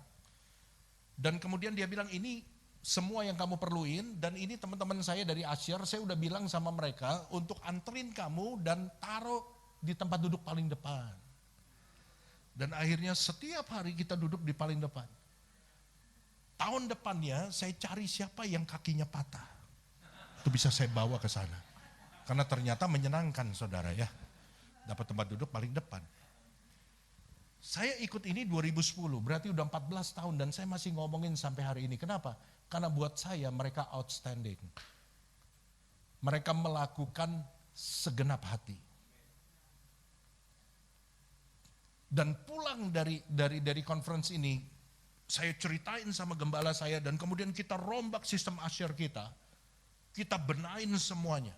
F: Dan kemudian dia bilang ini semua yang kamu perluin, dan ini teman-teman saya dari Asyar, saya udah bilang sama mereka untuk anterin kamu dan taruh di tempat duduk paling depan. Dan akhirnya setiap hari kita duduk di paling depan. Tahun depannya saya cari siapa yang kakinya patah. Itu bisa saya bawa ke sana. Karena ternyata menyenangkan saudara ya. Dapat tempat duduk paling depan. Saya ikut ini 2010, berarti udah 14 tahun dan saya masih ngomongin sampai hari ini. Kenapa? Karena buat saya mereka outstanding. Mereka melakukan segenap hati. Dan pulang dari conference ini, saya ceritain sama gembala saya dan kemudian kita rombak sistem Asyar kita benahin semuanya.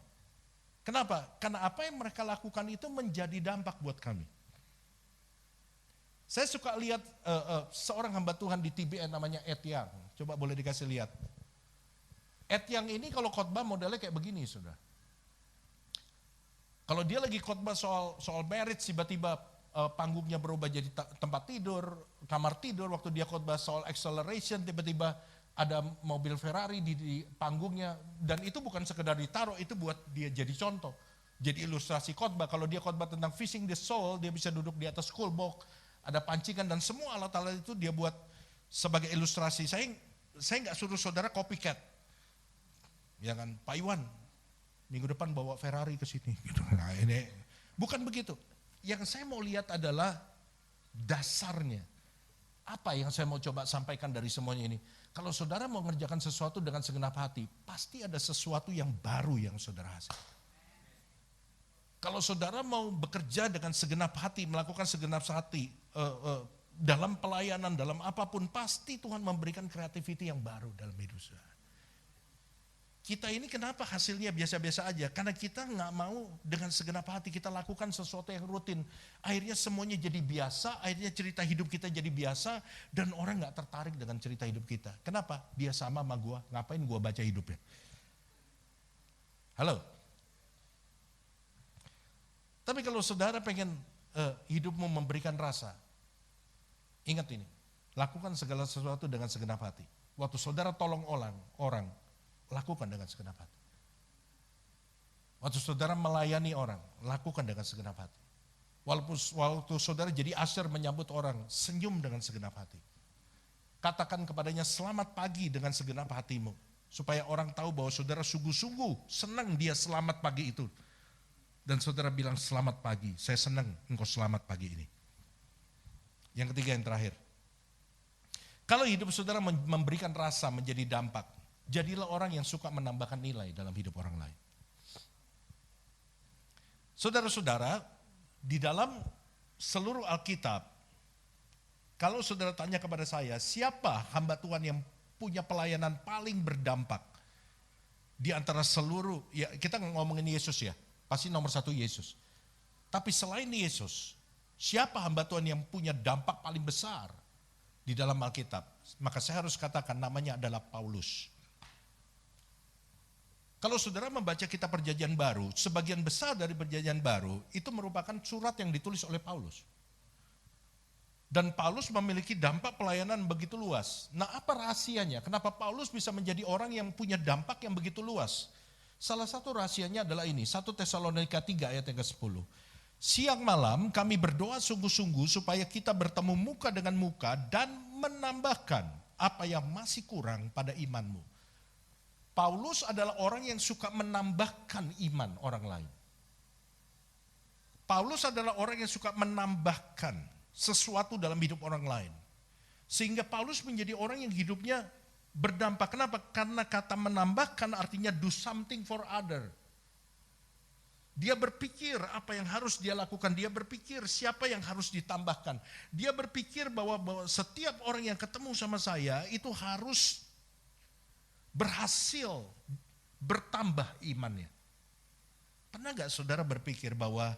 F: Kenapa? Karena apa yang mereka lakukan itu menjadi dampak buat kami. Saya suka lihat seorang hamba Tuhan di TBN namanya Ed Young. Coba boleh dikasih lihat. Ed Young ini kalau khotbah modelnya kayak begini sudah. Kalau dia lagi khotbah soal marriage tiba-tiba panggungnya berubah jadi tempat tidur, kamar tidur. Waktu dia khotbah soal acceleration tiba-tiba ada mobil Ferrari di panggungnya. Dan itu bukan sekedar ditaruh, itu buat dia jadi contoh. Jadi ilustrasi khotbah. Kalau dia khotbah tentang fishing the soul, dia bisa duduk di atas school box, ada pancingan dan semua alat-alat itu dia buat sebagai ilustrasi. Saya nggak suruh saudara copycat. Ya kan, Pak Iwan, minggu depan bawa Ferrari ke sini. Gitu. Nah, ini bukan begitu. Yang saya mau lihat adalah dasarnya. Apa yang saya mau coba sampaikan dari semuanya ini? Kalau saudara mau mengerjakan sesuatu dengan segenap hati, pasti ada sesuatu yang baru yang saudara hasilkan. Kalau saudara mau bekerja dengan segenap hati, melakukan segenap hati, dalam pelayanan, dalam apapun, pasti Tuhan memberikan kreativiti yang baru dalam hidup saudara. Kita ini kenapa hasilnya biasa-biasa aja? Karena kita nggak mau dengan segenap hati kita lakukan sesuatu yang rutin. Akhirnya semuanya jadi biasa, akhirnya cerita hidup kita jadi biasa, dan orang nggak tertarik dengan cerita hidup kita. Kenapa? Dia sama gua, ngapain gua baca hidupnya? Halo? Tapi kalau saudara pengen hidupmu memberikan rasa, ingat ini, lakukan segala sesuatu dengan segenap hati. Waktu saudara tolong orang, lakukan dengan segenap hati. Waktu saudara melayani orang, lakukan dengan segenap hati. Waktu saudara jadi asyar menyambut orang, senyum dengan segenap hati. Katakan kepadanya selamat pagi dengan segenap hatimu. Supaya orang tahu bahwa saudara sungguh-sungguh senang dia selamat pagi itu. Dan saudara bilang selamat pagi, saya senang engkau selamat pagi ini. Yang ketiga, yang terakhir. Kalau hidup saudara memberikan rasa menjadi dampak, jadilah orang yang suka menambahkan nilai dalam hidup orang lain. Saudara-saudara, di dalam seluruh Alkitab, kalau saudara tanya kepada saya, siapa hamba Tuhan yang punya pelayanan paling berdampak di antara seluruh, ya kita ngomongin Yesus ya, pasti nomor satu Yesus. Tapi selain Yesus, siapa hamba Tuhan yang punya dampak paling besar di dalam Alkitab? Maka saya harus katakan namanya adalah Paulus. Kalau saudara membaca kitab Perjanjian Baru, sebagian besar dari Perjanjian Baru itu merupakan surat yang ditulis oleh Paulus. Dan Paulus memiliki dampak pelayanan begitu luas. Nah, apa rahasianya? Kenapa Paulus bisa menjadi orang yang punya dampak yang begitu luas? Salah satu rahasianya adalah ini, 1 Tesalonika 3 ayat yang ke-10. Siang malam kami berdoa sungguh-sungguh supaya kita bertemu muka dengan muka dan menambahkan apa yang masih kurang pada imanmu. Paulus adalah orang yang suka menambahkan iman orang lain. Paulus adalah orang yang suka menambahkan sesuatu dalam hidup orang lain. Sehingga Paulus menjadi orang yang hidupnya berdampak. Kenapa? Karena kata menambahkan artinya do something for other. Dia berpikir apa yang harus dia lakukan. Dia berpikir siapa yang harus ditambahkan. Dia berpikir bahwa setiap orang yang ketemu sama saya itu harus berhasil bertambah imannya. Pernah gak saudara berpikir bahwa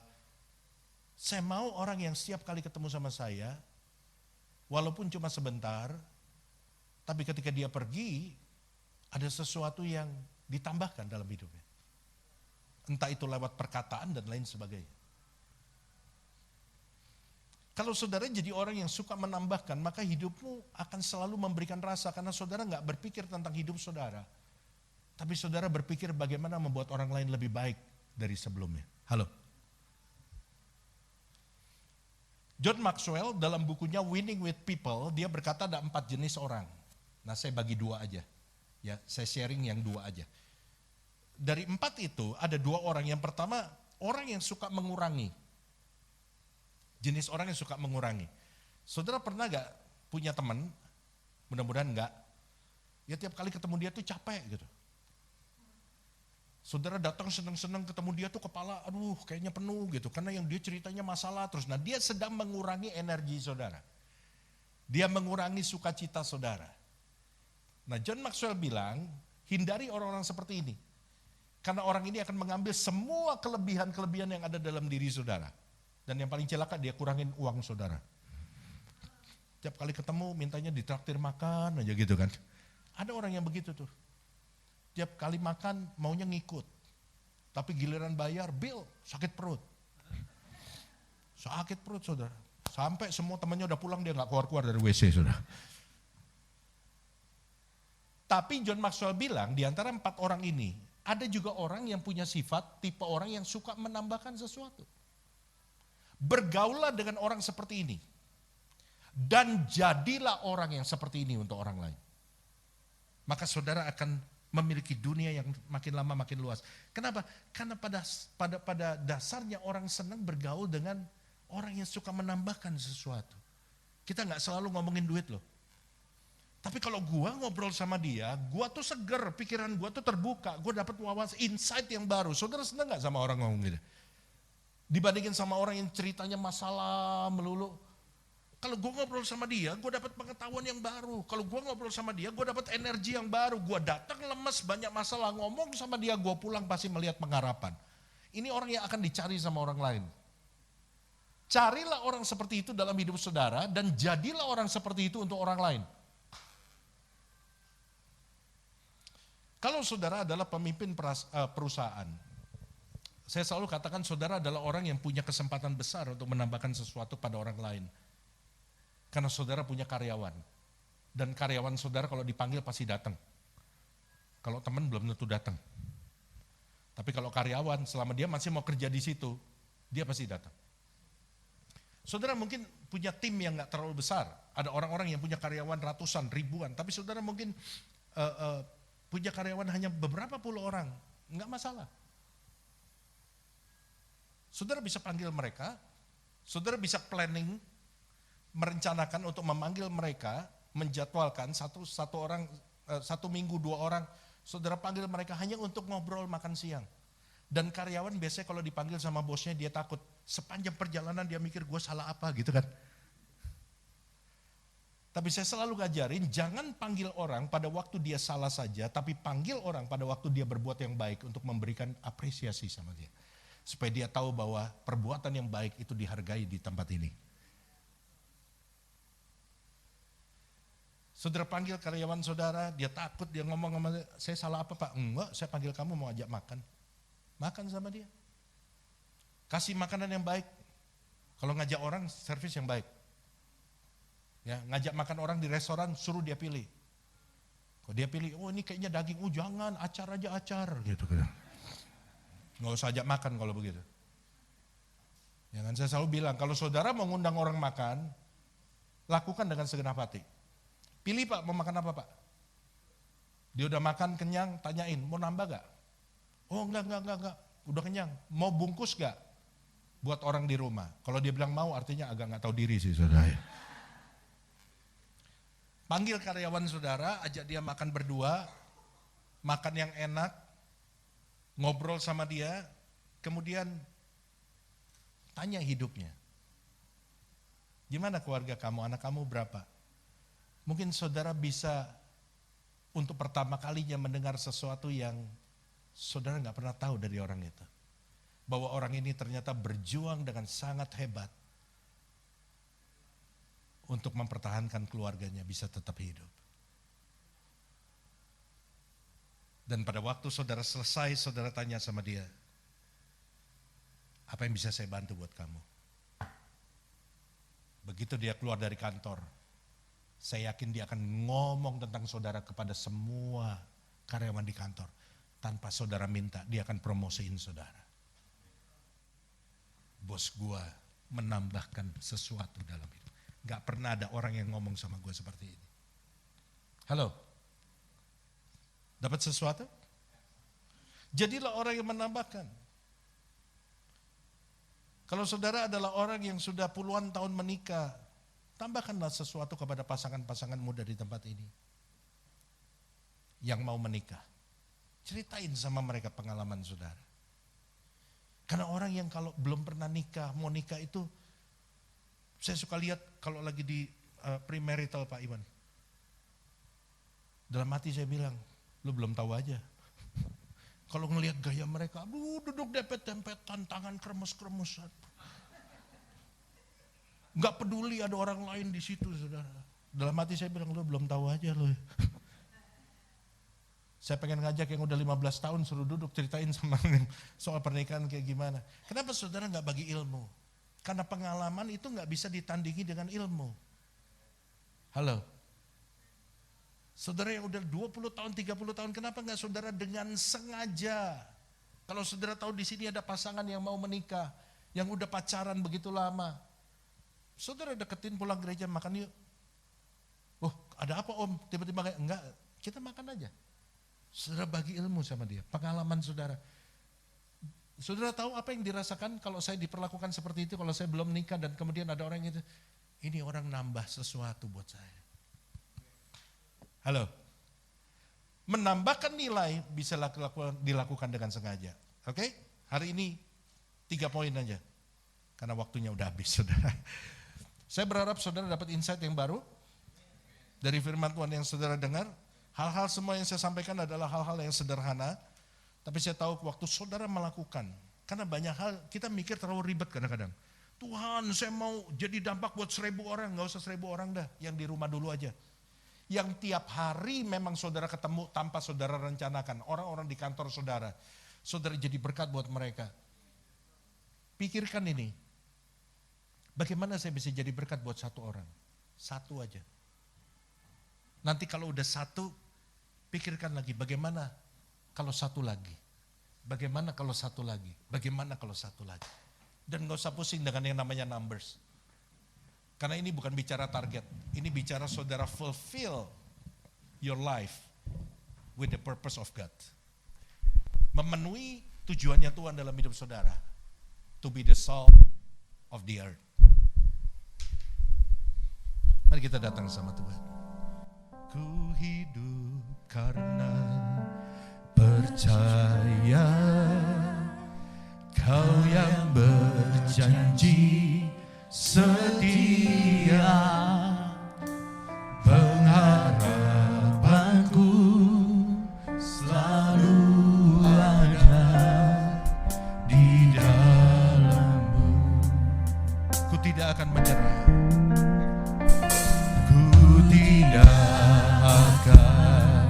F: saya mau orang yang setiap kali ketemu sama saya, walaupun cuma sebentar, tapi ketika dia pergi, ada sesuatu yang ditambahkan dalam hidupnya. Entah itu lewat perkataan dan lain sebagainya. Kalau saudara jadi orang yang suka menambahkan, maka hidupmu akan selalu memberikan rasa, karena saudara gak berpikir tentang hidup saudara, tapi saudara berpikir bagaimana membuat orang lain lebih baik dari sebelumnya. Halo. John Maxwell dalam bukunya Winning with People, dia berkata ada 4 jenis orang. Nah, saya bagi 2 aja. Ya, saya sharing yang 2 aja. Dari 4 itu ada 2 orang. Yang pertama, orang yang suka mengurangi. Jenis orang yang suka mengurangi. Saudara pernah gak punya teman? Mudah-mudahan enggak. Ya tiap kali ketemu dia tuh capek gitu. Saudara datang senang-senang ketemu dia tuh kepala aduh kayaknya penuh gitu. Karena yang dia ceritanya masalah terus. Nah, dia sedang mengurangi energi saudara. Dia mengurangi sukacita saudara. Nah, John Maxwell bilang hindari orang-orang seperti ini. Karena orang ini akan mengambil semua kelebihan-kelebihan yang ada dalam diri saudara. Dan yang paling celaka dia kurangin uang saudara. Tiap kali ketemu mintanya ditraktir makan aja gitu kan. Ada orang yang begitu tuh. Tiap kali makan maunya ngikut. Tapi giliran bayar bill sakit perut. Sakit perut saudara. Sampai semua temannya udah pulang dia gak keluar-keluar dari WC saudara. Tapi John Maxwell bilang di antara 4 orang ini ada juga orang yang punya sifat tipe orang yang suka menambahkan sesuatu. Bergaulah dengan orang seperti ini. Dan jadilah orang yang seperti ini untuk orang lain. Maka saudara akan memiliki dunia yang makin lama makin luas. Kenapa? Karena pada dasarnya orang senang bergaul dengan orang yang suka menambahkan sesuatu. Kita gak selalu ngomongin duit loh. Tapi kalau gua ngobrol sama dia, gua tuh seger, pikiran gua tuh terbuka, gua dapat wawasan insight yang baru. Saudara senang gak sama orang ngomong gitu? Dibandingin sama orang yang ceritanya masalah melulu. Kalau gue ngobrol sama dia, gue dapat pengetahuan yang baru. Kalau gue ngobrol sama dia, gue dapat energi yang baru. Gue datang lemes, banyak masalah. Ngomong sama dia, gue pulang pasti melihat pengharapan. Ini orang yang akan dicari sama orang lain. Carilah orang seperti itu dalam hidup saudara, dan jadilah orang seperti itu untuk orang lain. Kalau saudara adalah pemimpin perusahaan, saya selalu katakan saudara adalah orang yang punya kesempatan besar untuk menambahkan sesuatu pada orang lain. Karena saudara punya karyawan. Dan karyawan saudara kalau dipanggil pasti datang. Kalau teman belum tentu datang. Tapi kalau karyawan selama dia masih mau kerja di situ, dia pasti datang. Saudara mungkin punya tim yang gak terlalu besar. Ada orang-orang yang punya karyawan ratusan, ribuan. Tapi saudara mungkin punya karyawan hanya beberapa puluh orang, enggak masalah. Saudara bisa panggil mereka, saudara bisa planning, merencanakan untuk memanggil mereka, menjadwalkan satu orang, 1 minggu 2 orang, saudara panggil mereka hanya untuk ngobrol makan siang. Dan karyawan biasanya kalau dipanggil sama bosnya dia takut, sepanjang perjalanan dia mikir gue salah apa gitu kan. Tapi saya selalu ngajarin, jangan panggil orang pada waktu dia salah saja, tapi panggil orang pada waktu dia berbuat yang baik untuk memberikan apresiasi sama dia. Supaya dia tahu bahwa perbuatan yang baik itu dihargai di tempat ini. Saudara panggil karyawan saudara, dia takut, dia ngomong sama saya salah apa Pak? Enggak, saya panggil kamu mau ajak makan. Makan sama dia. Kasih makanan yang baik. Kalau ngajak orang, servis yang baik. Ya, ngajak makan orang di restoran, suruh dia pilih. Kalau dia pilih, oh ini kayaknya daging, oh jangan, acar aja acar. Gitu. Nggak usah ajak makan kalau begitu. Ya kan, saya selalu bilang, kalau saudara mau ngundang orang makan, lakukan dengan segenap hati. Pilih Pak, mau makan apa Pak? Dia udah makan, kenyang, tanyain, mau nambah gak? Oh enggak, udah kenyang. Mau bungkus gak? Buat orang di rumah. Kalau dia bilang mau, artinya agak gak tahu diri sih saudara. Panggil karyawan saudara, ajak dia makan berdua, makan yang enak, ngobrol sama dia, kemudian tanya hidupnya. Gimana keluarga kamu, anak kamu berapa? Mungkin saudara bisa untuk pertama kalinya mendengar sesuatu yang saudara gak pernah tahu dari orang itu. Bahwa orang ini ternyata berjuang dengan sangat hebat untuk mempertahankan keluarganya bisa tetap hidup. Dan pada waktu saudara selesai, saudara tanya sama dia, apa yang bisa saya bantu buat kamu? Begitu dia keluar dari kantor, saya yakin dia akan ngomong tentang saudara kepada semua karyawan di kantor. Tanpa saudara minta, dia akan promosiin saudara. Bos gua menambahkan sesuatu dalam hidup. Gak pernah ada orang yang ngomong sama gue seperti ini. Halo? Dapat sesuatu? Jadilah orang yang menambahkan. Kalau saudara adalah orang yang sudah puluhan tahun menikah, tambahkanlah sesuatu kepada pasangan-pasangan muda di tempat ini. Yang mau menikah. Ceritain sama mereka pengalaman saudara. Karena orang yang kalau belum pernah nikah, mau nikah itu, saya suka lihat kalau lagi di premarital Pak Iwan. Dalam hati saya bilang, lu belum tahu aja. Kalau ngelihat gaya mereka, aduh duduk dempet-dempetan, tangan kremes-kremesan. Gak peduli ada orang lain di situ saudara. Dalam hati saya bilang, lu belum tahu aja lu. Saya pengen ngajak yang udah 15 tahun suruh duduk ceritain sama soal pernikahan kayak gimana. Kenapa saudara gak bagi ilmu? Karena pengalaman itu gak bisa ditandingi dengan ilmu. Halo? Saudara yang udah 20 tahun, 30 tahun, kenapa gak saudara dengan sengaja? Kalau saudara tahu di sini ada pasangan yang mau menikah, yang udah pacaran begitu lama. Saudara deketin pulang gereja, makan yuk. Oh ada apa om? Tiba-tiba kayak, enggak, kita makan aja. Saudara bagi ilmu sama dia, pengalaman saudara. Saudara tahu apa yang dirasakan kalau saya diperlakukan seperti itu, kalau saya belum nikah dan kemudian ada orang itu, ini orang nambah sesuatu buat saya. Halo? Menambahkan nilai bisa dilakukan dengan sengaja. Oke? Hari ini 3 poin aja. Karena waktunya udah habis saudara. Saya berharap saudara dapat insight yang baru dari firman Tuhan yang saudara dengar. Hal-hal semua yang saya sampaikan adalah hal-hal yang sederhana, tapi saya tahu waktu saudara melakukan, karena banyak hal kita mikir terlalu ribet kadang-kadang. Tuhan saya mau jadi dampak buat 1000 orang, gak usah 1000 orang dah, yang di rumah dulu aja. Yang tiap hari memang saudara ketemu tanpa saudara rencanakan, orang-orang di kantor saudara, saudara jadi berkat buat mereka. Pikirkan ini, bagaimana saya bisa jadi berkat buat 1 orang, 1 aja. Nanti kalau udah 1, pikirkan lagi bagaimana kalau 1 lagi. Bagaimana kalau 1 lagi. Bagaimana kalau 1 lagi. Dan gak usah pusing dengan yang namanya numbers. Karena ini bukan bicara target. Ini bicara saudara fulfill your life with the purpose of God. Memenuhi tujuannya Tuhan dalam hidup saudara. To be the salt of the earth. Mari kita datang sama Tuhan. Ku hidup karena percaya Kau yang berjanji setia, pengharapanku selalu ada di dalam-Mu. Ku tidak akan menyerah, ku tidak akan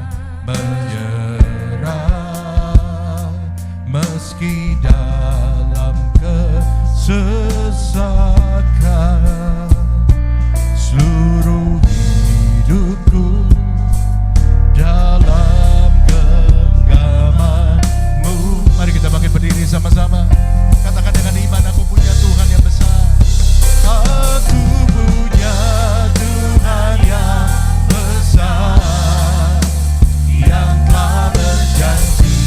F: menyerah, meski dalam kesesakan. Seluruh hidupku dalam genggaman-Mu. Mari kita bangkit berdiri sama-sama. Katakan dengan iman, aku punya Tuhan yang besar. Aku punya Tuhan yang besar, yang telah berjanji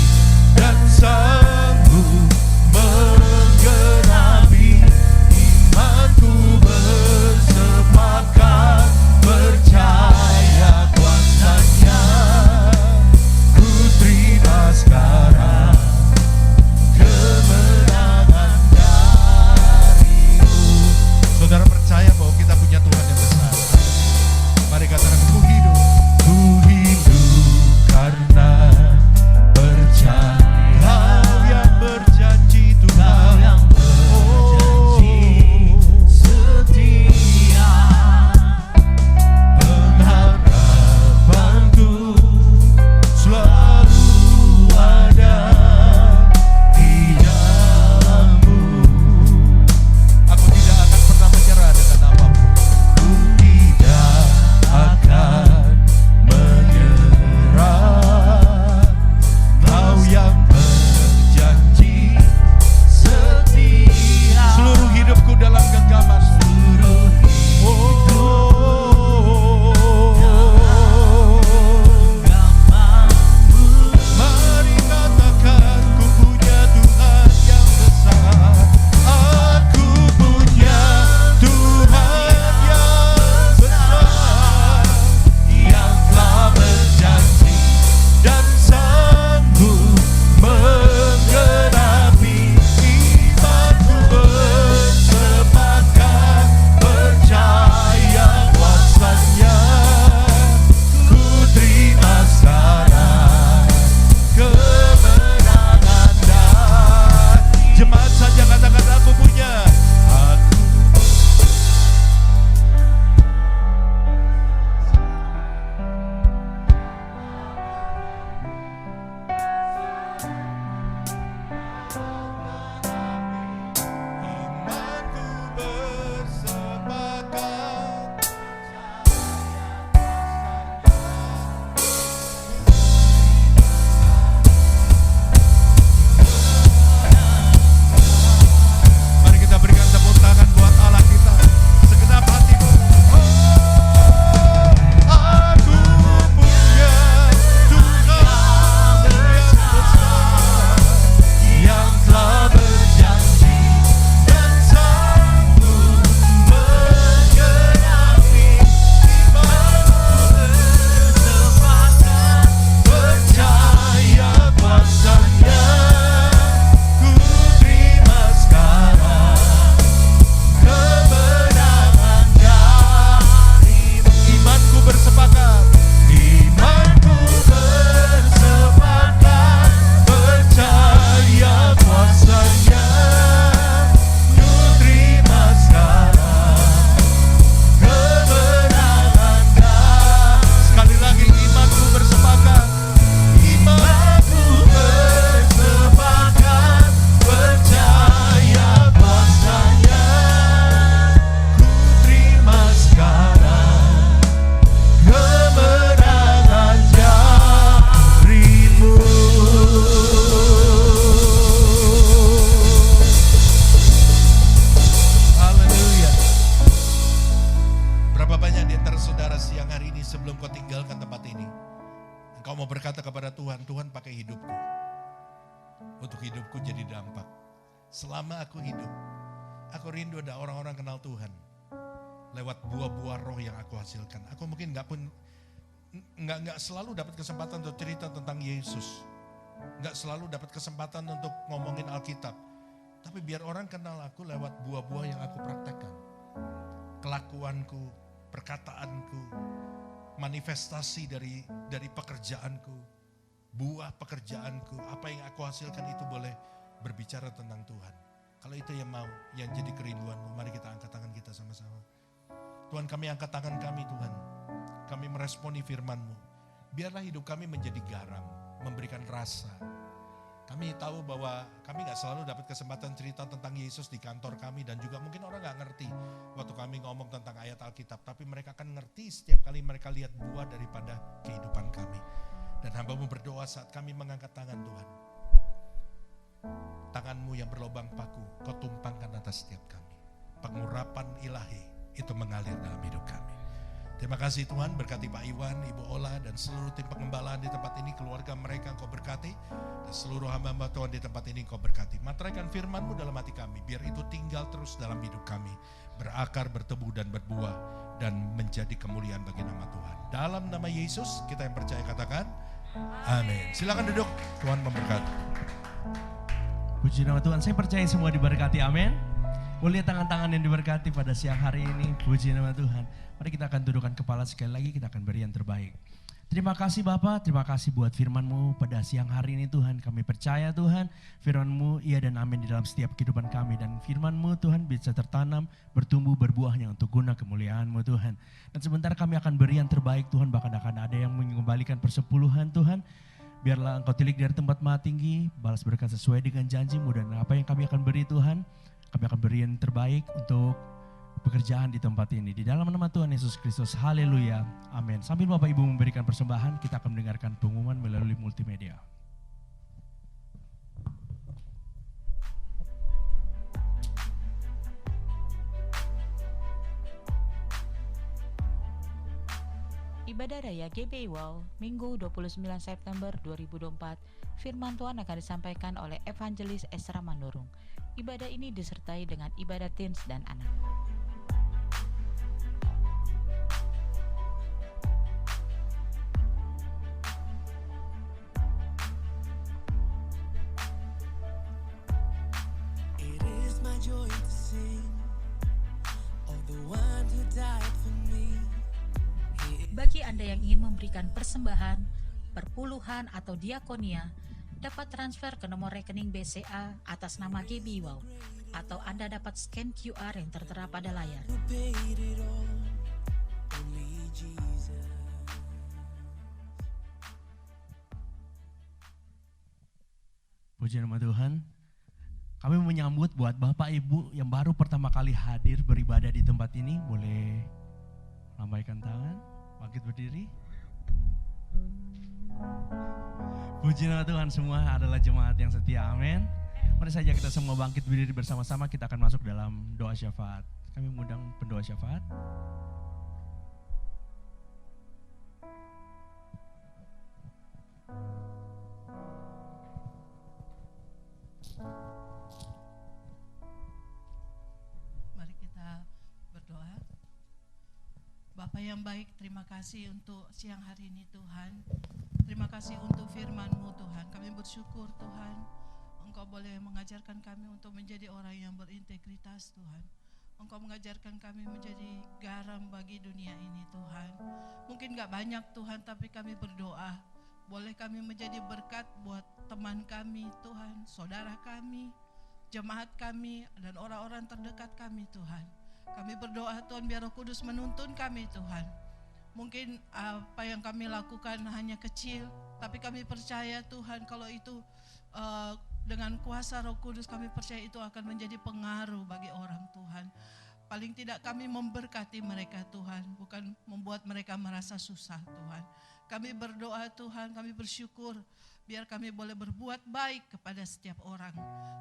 F: dan sanggup menggenapi imanku, bersepakat percaya kuasa-Nya. Ku terima sekarang kemenangan dari-Mu. Saudara percaya bahwa kita punya Tuhan yang besar. Mari katakan, ku hidup karena percaya. Kau yang berjanji Tuhan, yang berjanji setia, pengharapanku selalu ada di dalam-Mu. Aku tidak akan pernah menyerah dengan apapun. Ku tidak akan menyerah. Kau yang berjanji setia, seluruh hidupku dalam genggaman. Seluruh hidupku genggaman-Mu. Mari katakan, ku punya Tuhan yang besar. Aku punya Tuhan yang besar, yang telah berjanji dan sanggup menggenapi imanku, bersepakat percaya kuasa-Nya. Ku terima sekarang kemenangan dari. Jemaat saja katakan, aku punya. Imanku bersepakat. Mari kita berikan tepuk tangan buat Allah kita. Segenap hatimu. Aku punya Tuhan yang besar, yang telah berjanji dan sanggup menggenapi imanku, bersepakat percaya kuasa-Nya. Ku terima sekarang kemenangan dari-Mu. Imanku bersepakat, imanku bersepakat percaya kuasa-Nya. Ku terima sekarang kemenangan dari. Sekali lagi, imanku bersepakat, imanku bersepakat percaya kuasa-Nya. Ku terima sekarang kemenangan dari-Mu. Haleluya. Berapa banyak di antara saudara siang hari ini sebelum kau tinggalkan tempat ini, Engkau mau berkata kepada Tuhan, Tuhan pakai hidupku. Untuk hidupku jadi dampak. Selama aku hidup, aku rindu ada orang-orang kenal Tuhan. Lewat buah-buah roh yang aku hasilkan. Aku mungkin nggak selalu dapat kesempatan untuk cerita tentang Yesus. Nggak selalu dapat kesempatan untuk ngomongin Alkitab. Tapi biar orang kenal aku lewat buah-buah yang aku praktekkan. Kelakuanku, perkataanku, manifestasi dari pekerjaanku, buah pekerjaanku, apa yang aku hasilkan itu boleh berbicara tentang Tuhan. Kalau itu yang mau, yang jadi kerinduanmu, mari kita angkat tangan kita sama-sama. Tuhan, kami angkat tangan kami Tuhan. Kami meresponi firman-Mu. Biarlah hidup kami menjadi garam, memberikan rasa. Kami tahu bahwa kami gak selalu dapat kesempatan cerita tentang Yesus di kantor kami. Dan juga mungkin orang gak ngerti waktu kami ngomong tentang ayat Alkitab. Tapi mereka akan ngerti setiap kali mereka lihat buah daripada kehidupan kami. Dan hamba-Mu berdoa saat kami mengangkat tangan Tuhan. Tangan-Mu yang berlobang paku, Kau tumpangkan atas setiap kami. Pengurapan ilahi itu mengalir dalam hidup kami. Terima kasih Tuhan, berkati Pak Iwan, Ibu Ola, dan seluruh tim pengembalaan di tempat ini, keluarga mereka Engkau berkati, dan seluruh hamba-hamba Tuhan di tempat ini Engkau berkati. Materaikan firman-Mu dalam hati kami, biar itu tinggal terus dalam hidup kami, berakar, bertebu, dan berbuah, dan menjadi kemuliaan bagi nama Tuhan. Dalam nama Yesus, kita yang percaya katakan, amin. Silakan duduk, Tuhan memberkati.
E: Puji nama Tuhan, saya percaya semua diberkati, amin. Boleh lihat tangan-tangan yang diberkati pada siang hari ini, puji nama Tuhan. Mari kita akan dudukkan kepala sekali lagi, kita akan beri yang terbaik. Terima kasih Bapak, terima kasih buat firman-Mu pada siang hari ini Tuhan. Kami percaya Tuhan, firman-Mu iya dan amin di dalam setiap kehidupan kami. Dan firman-Mu Tuhan bisa tertanam, bertumbuh, berbuahnya untuk guna kemuliaan-Mu Tuhan. Dan sebentar kami akan beri yang terbaik Tuhan, bahkan akan ada yang mengembalikan persepuluhan Tuhan. Biarlah Engkau tilik dari tempat maha tinggi, balas berkat sesuai dengan janji-Mu. Dan apa yang kami akan beri Tuhan, kami akan beri yang terbaik untuk pekerjaan di tempat ini. Di dalam nama Tuhan Yesus Kristus, haleluya, amin. Sambil Bapak Ibu memberikan persembahan, kita akan mendengarkan pengumuman melalui multimedia.
A: Ibadah Raya GBI Wow, Minggu 29 September 2024, firman Tuhan akan disampaikan oleh Evangelis Esra Manurung. Ibadah ini disertai dengan ibadah teens dan anak.
C: It is my joy to sing of the one who died for me.
B: Bagi Anda yang ingin memberikan persembahan, perpuluhan atau diakonia, dapat transfer ke nomor rekening BCA atas nama GBI Wow, atau Anda dapat scan QR yang tertera pada layar.
C: Who paid it all? Only Jesus.
E: Puji nama Tuhan. Kami menyambut buat Bapak Ibu yang baru pertama kali hadir beribadah di tempat ini, boleh lambaikan tangan, bangkit berdiri. Puji nama Tuhan, semua adalah jemaat yang setia, amin. Mari saja kita semua bangkit berdiri bersama-sama, kita akan masuk dalam doa syafaat. Kami mengundang pendoa syafaat.
G: Mari kita berdoa. Bapa yang baik, terima kasih untuk siang hari ini Tuhan. Terima kasih untuk firman-Mu Tuhan. Kami bersyukur Tuhan, Engkau boleh mengajarkan kami untuk menjadi orang yang berintegritas Tuhan. Engkau mengajarkan kami menjadi garam bagi dunia ini Tuhan. Mungkin gak banyak Tuhan, tapi kami berdoa. Boleh kami menjadi berkat buat teman kami Tuhan, saudara kami, jemaat kami, dan orang-orang terdekat kami Tuhan. Kami berdoa Tuhan, biar Roh Kudus menuntun kami Tuhan. Mungkin apa yang kami lakukan hanya kecil, tapi kami percaya Tuhan kalau itu dengan kuasa Roh Kudus, kami percaya itu akan menjadi pengaruh bagi orang Tuhan. Paling tidak kami memberkati mereka Tuhan, bukan membuat mereka merasa susah Tuhan. Kami berdoa Tuhan, kami bersyukur biar kami boleh berbuat baik kepada setiap orang,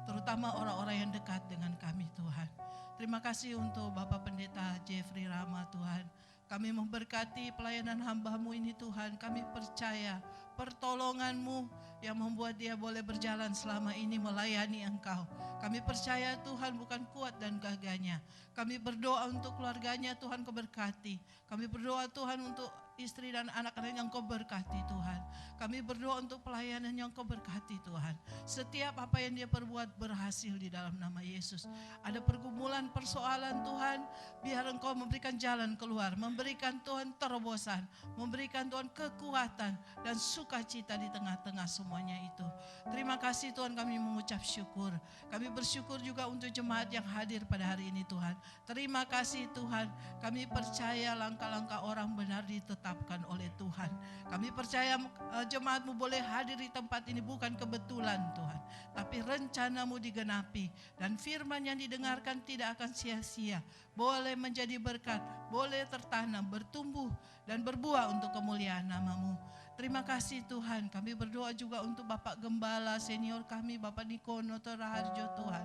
G: terutama orang-orang yang dekat dengan kami Tuhan. Terima kasih untuk Bapak Pendeta Jeffrey Rama Tuhan. Kami memberkati pelayanan hamba-Mu ini Tuhan. Kami percaya pertolongan-Mu yang membuat dia boleh berjalan selama ini melayani Engkau. Kami percaya Tuhan bukan kuat dan gagahnya. Kami berdoa untuk keluarganya, Tuhan Kau berkati. Kami berdoa Tuhan untuk istri dan anak-anak yang Kau berkati Tuhan. Kami berdoa untuk pelayanan yang Kau berkati Tuhan. Setiap apa yang dia perbuat berhasil di dalam nama Yesus. Ada pergumulan, persoalan Tuhan, biar Engkau memberikan jalan keluar, memberikan Tuhan terobosan, memberikan Tuhan kekuatan dan sukacita di tengah-tengah semuanya itu. Terima kasih Tuhan, kami mengucap syukur. Kami bersyukur juga untuk jemaat yang hadir pada hari ini Tuhan. Terima kasih Tuhan, kami percaya langkah-langkah orang benar ditetapkan oleh Tuhan. Kami percaya jemaat-Mu boleh hadir di tempat ini bukan kebetulan Tuhan, tapi rencana-Mu digenapi dan firman yang didengarkan tidak akan sia-sia. Boleh menjadi berkat, boleh tertanam, bertumbuh dan berbuah untuk kemuliaan nama-Mu. Terima kasih Tuhan, kami berdoa juga untuk Bapak Gembala senior kami, Bapak Nikono Raharjo Tuhan.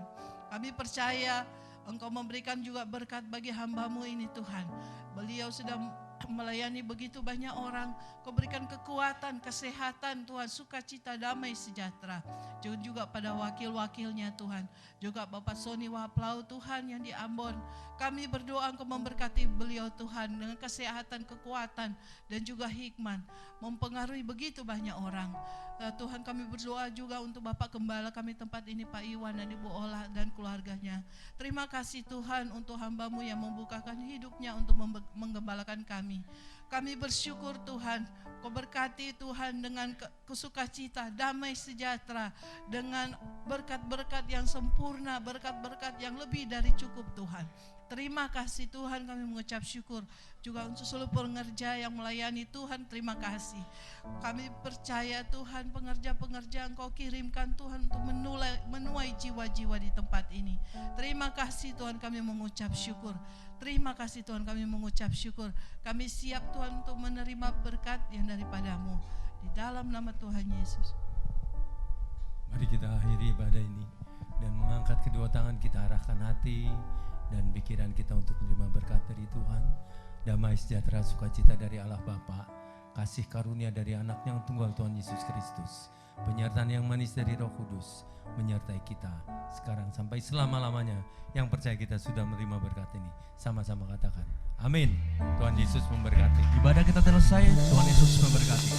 G: Kami percaya Engkau memberikan juga berkat bagi hamba-Mu ini Tuhan. Beliau sudah melayani begitu banyak orang. Kau berikan kekuatan, kesehatan Tuhan, sukacita, damai, sejahtera. Juga pada wakil-wakilnya Tuhan. Juga Bapak Sony Waplau Tuhan yang di Ambon. Kami berdoa Engkau memberkati beliau Tuhan dengan kesehatan, kekuatan dan juga hikmat. Mempengaruhi begitu banyak orang. Tuhan kami berdoa juga untuk Bapak Gembala kami tempat ini Pak Iwan dan Ibu Ola dan keluarganya. Terima kasih Tuhan untuk hamba-Mu yang membukakan hidupnya untuk menggembalakan kami. Kami bersyukur Tuhan, Kau berkati Tuhan dengan kesukacita, damai sejahtera, dengan berkat-berkat yang sempurna, berkat-berkat yang lebih dari cukup Tuhan. Terima kasih Tuhan, kami mengucap syukur juga untuk seluruh pengerja yang melayani Tuhan, terima kasih. Kami percaya Tuhan pengerja-pengerja Engkau kirimkan Tuhan untuk menuai jiwa-jiwa di tempat ini. Terima kasih Tuhan, kami mengucap syukur. Terima kasih Tuhan, kami mengucap syukur. Kami siap Tuhan untuk menerima berkat yang daripada-Mu. Di dalam nama Tuhan Yesus.
H: Mari kita akhiri ibadah ini dan mengangkat kedua tangan, kita arahkan hati dan pikiran kita untuk menerima berkat dari Tuhan. Damai sejahtera sukacita dari Allah Bapa, kasih karunia dari Anak-Nya yang tunggal Tuhan Yesus Kristus, penyertaan yang manis dari Roh Kudus menyertai kita sekarang sampai selama-lamanya. Yang percaya kita sudah menerima berkat ini, sama-sama katakan amin. Tuhan Yesus memberkati.
E: Ibadah kita selesai, Tuhan Yesus memberkati.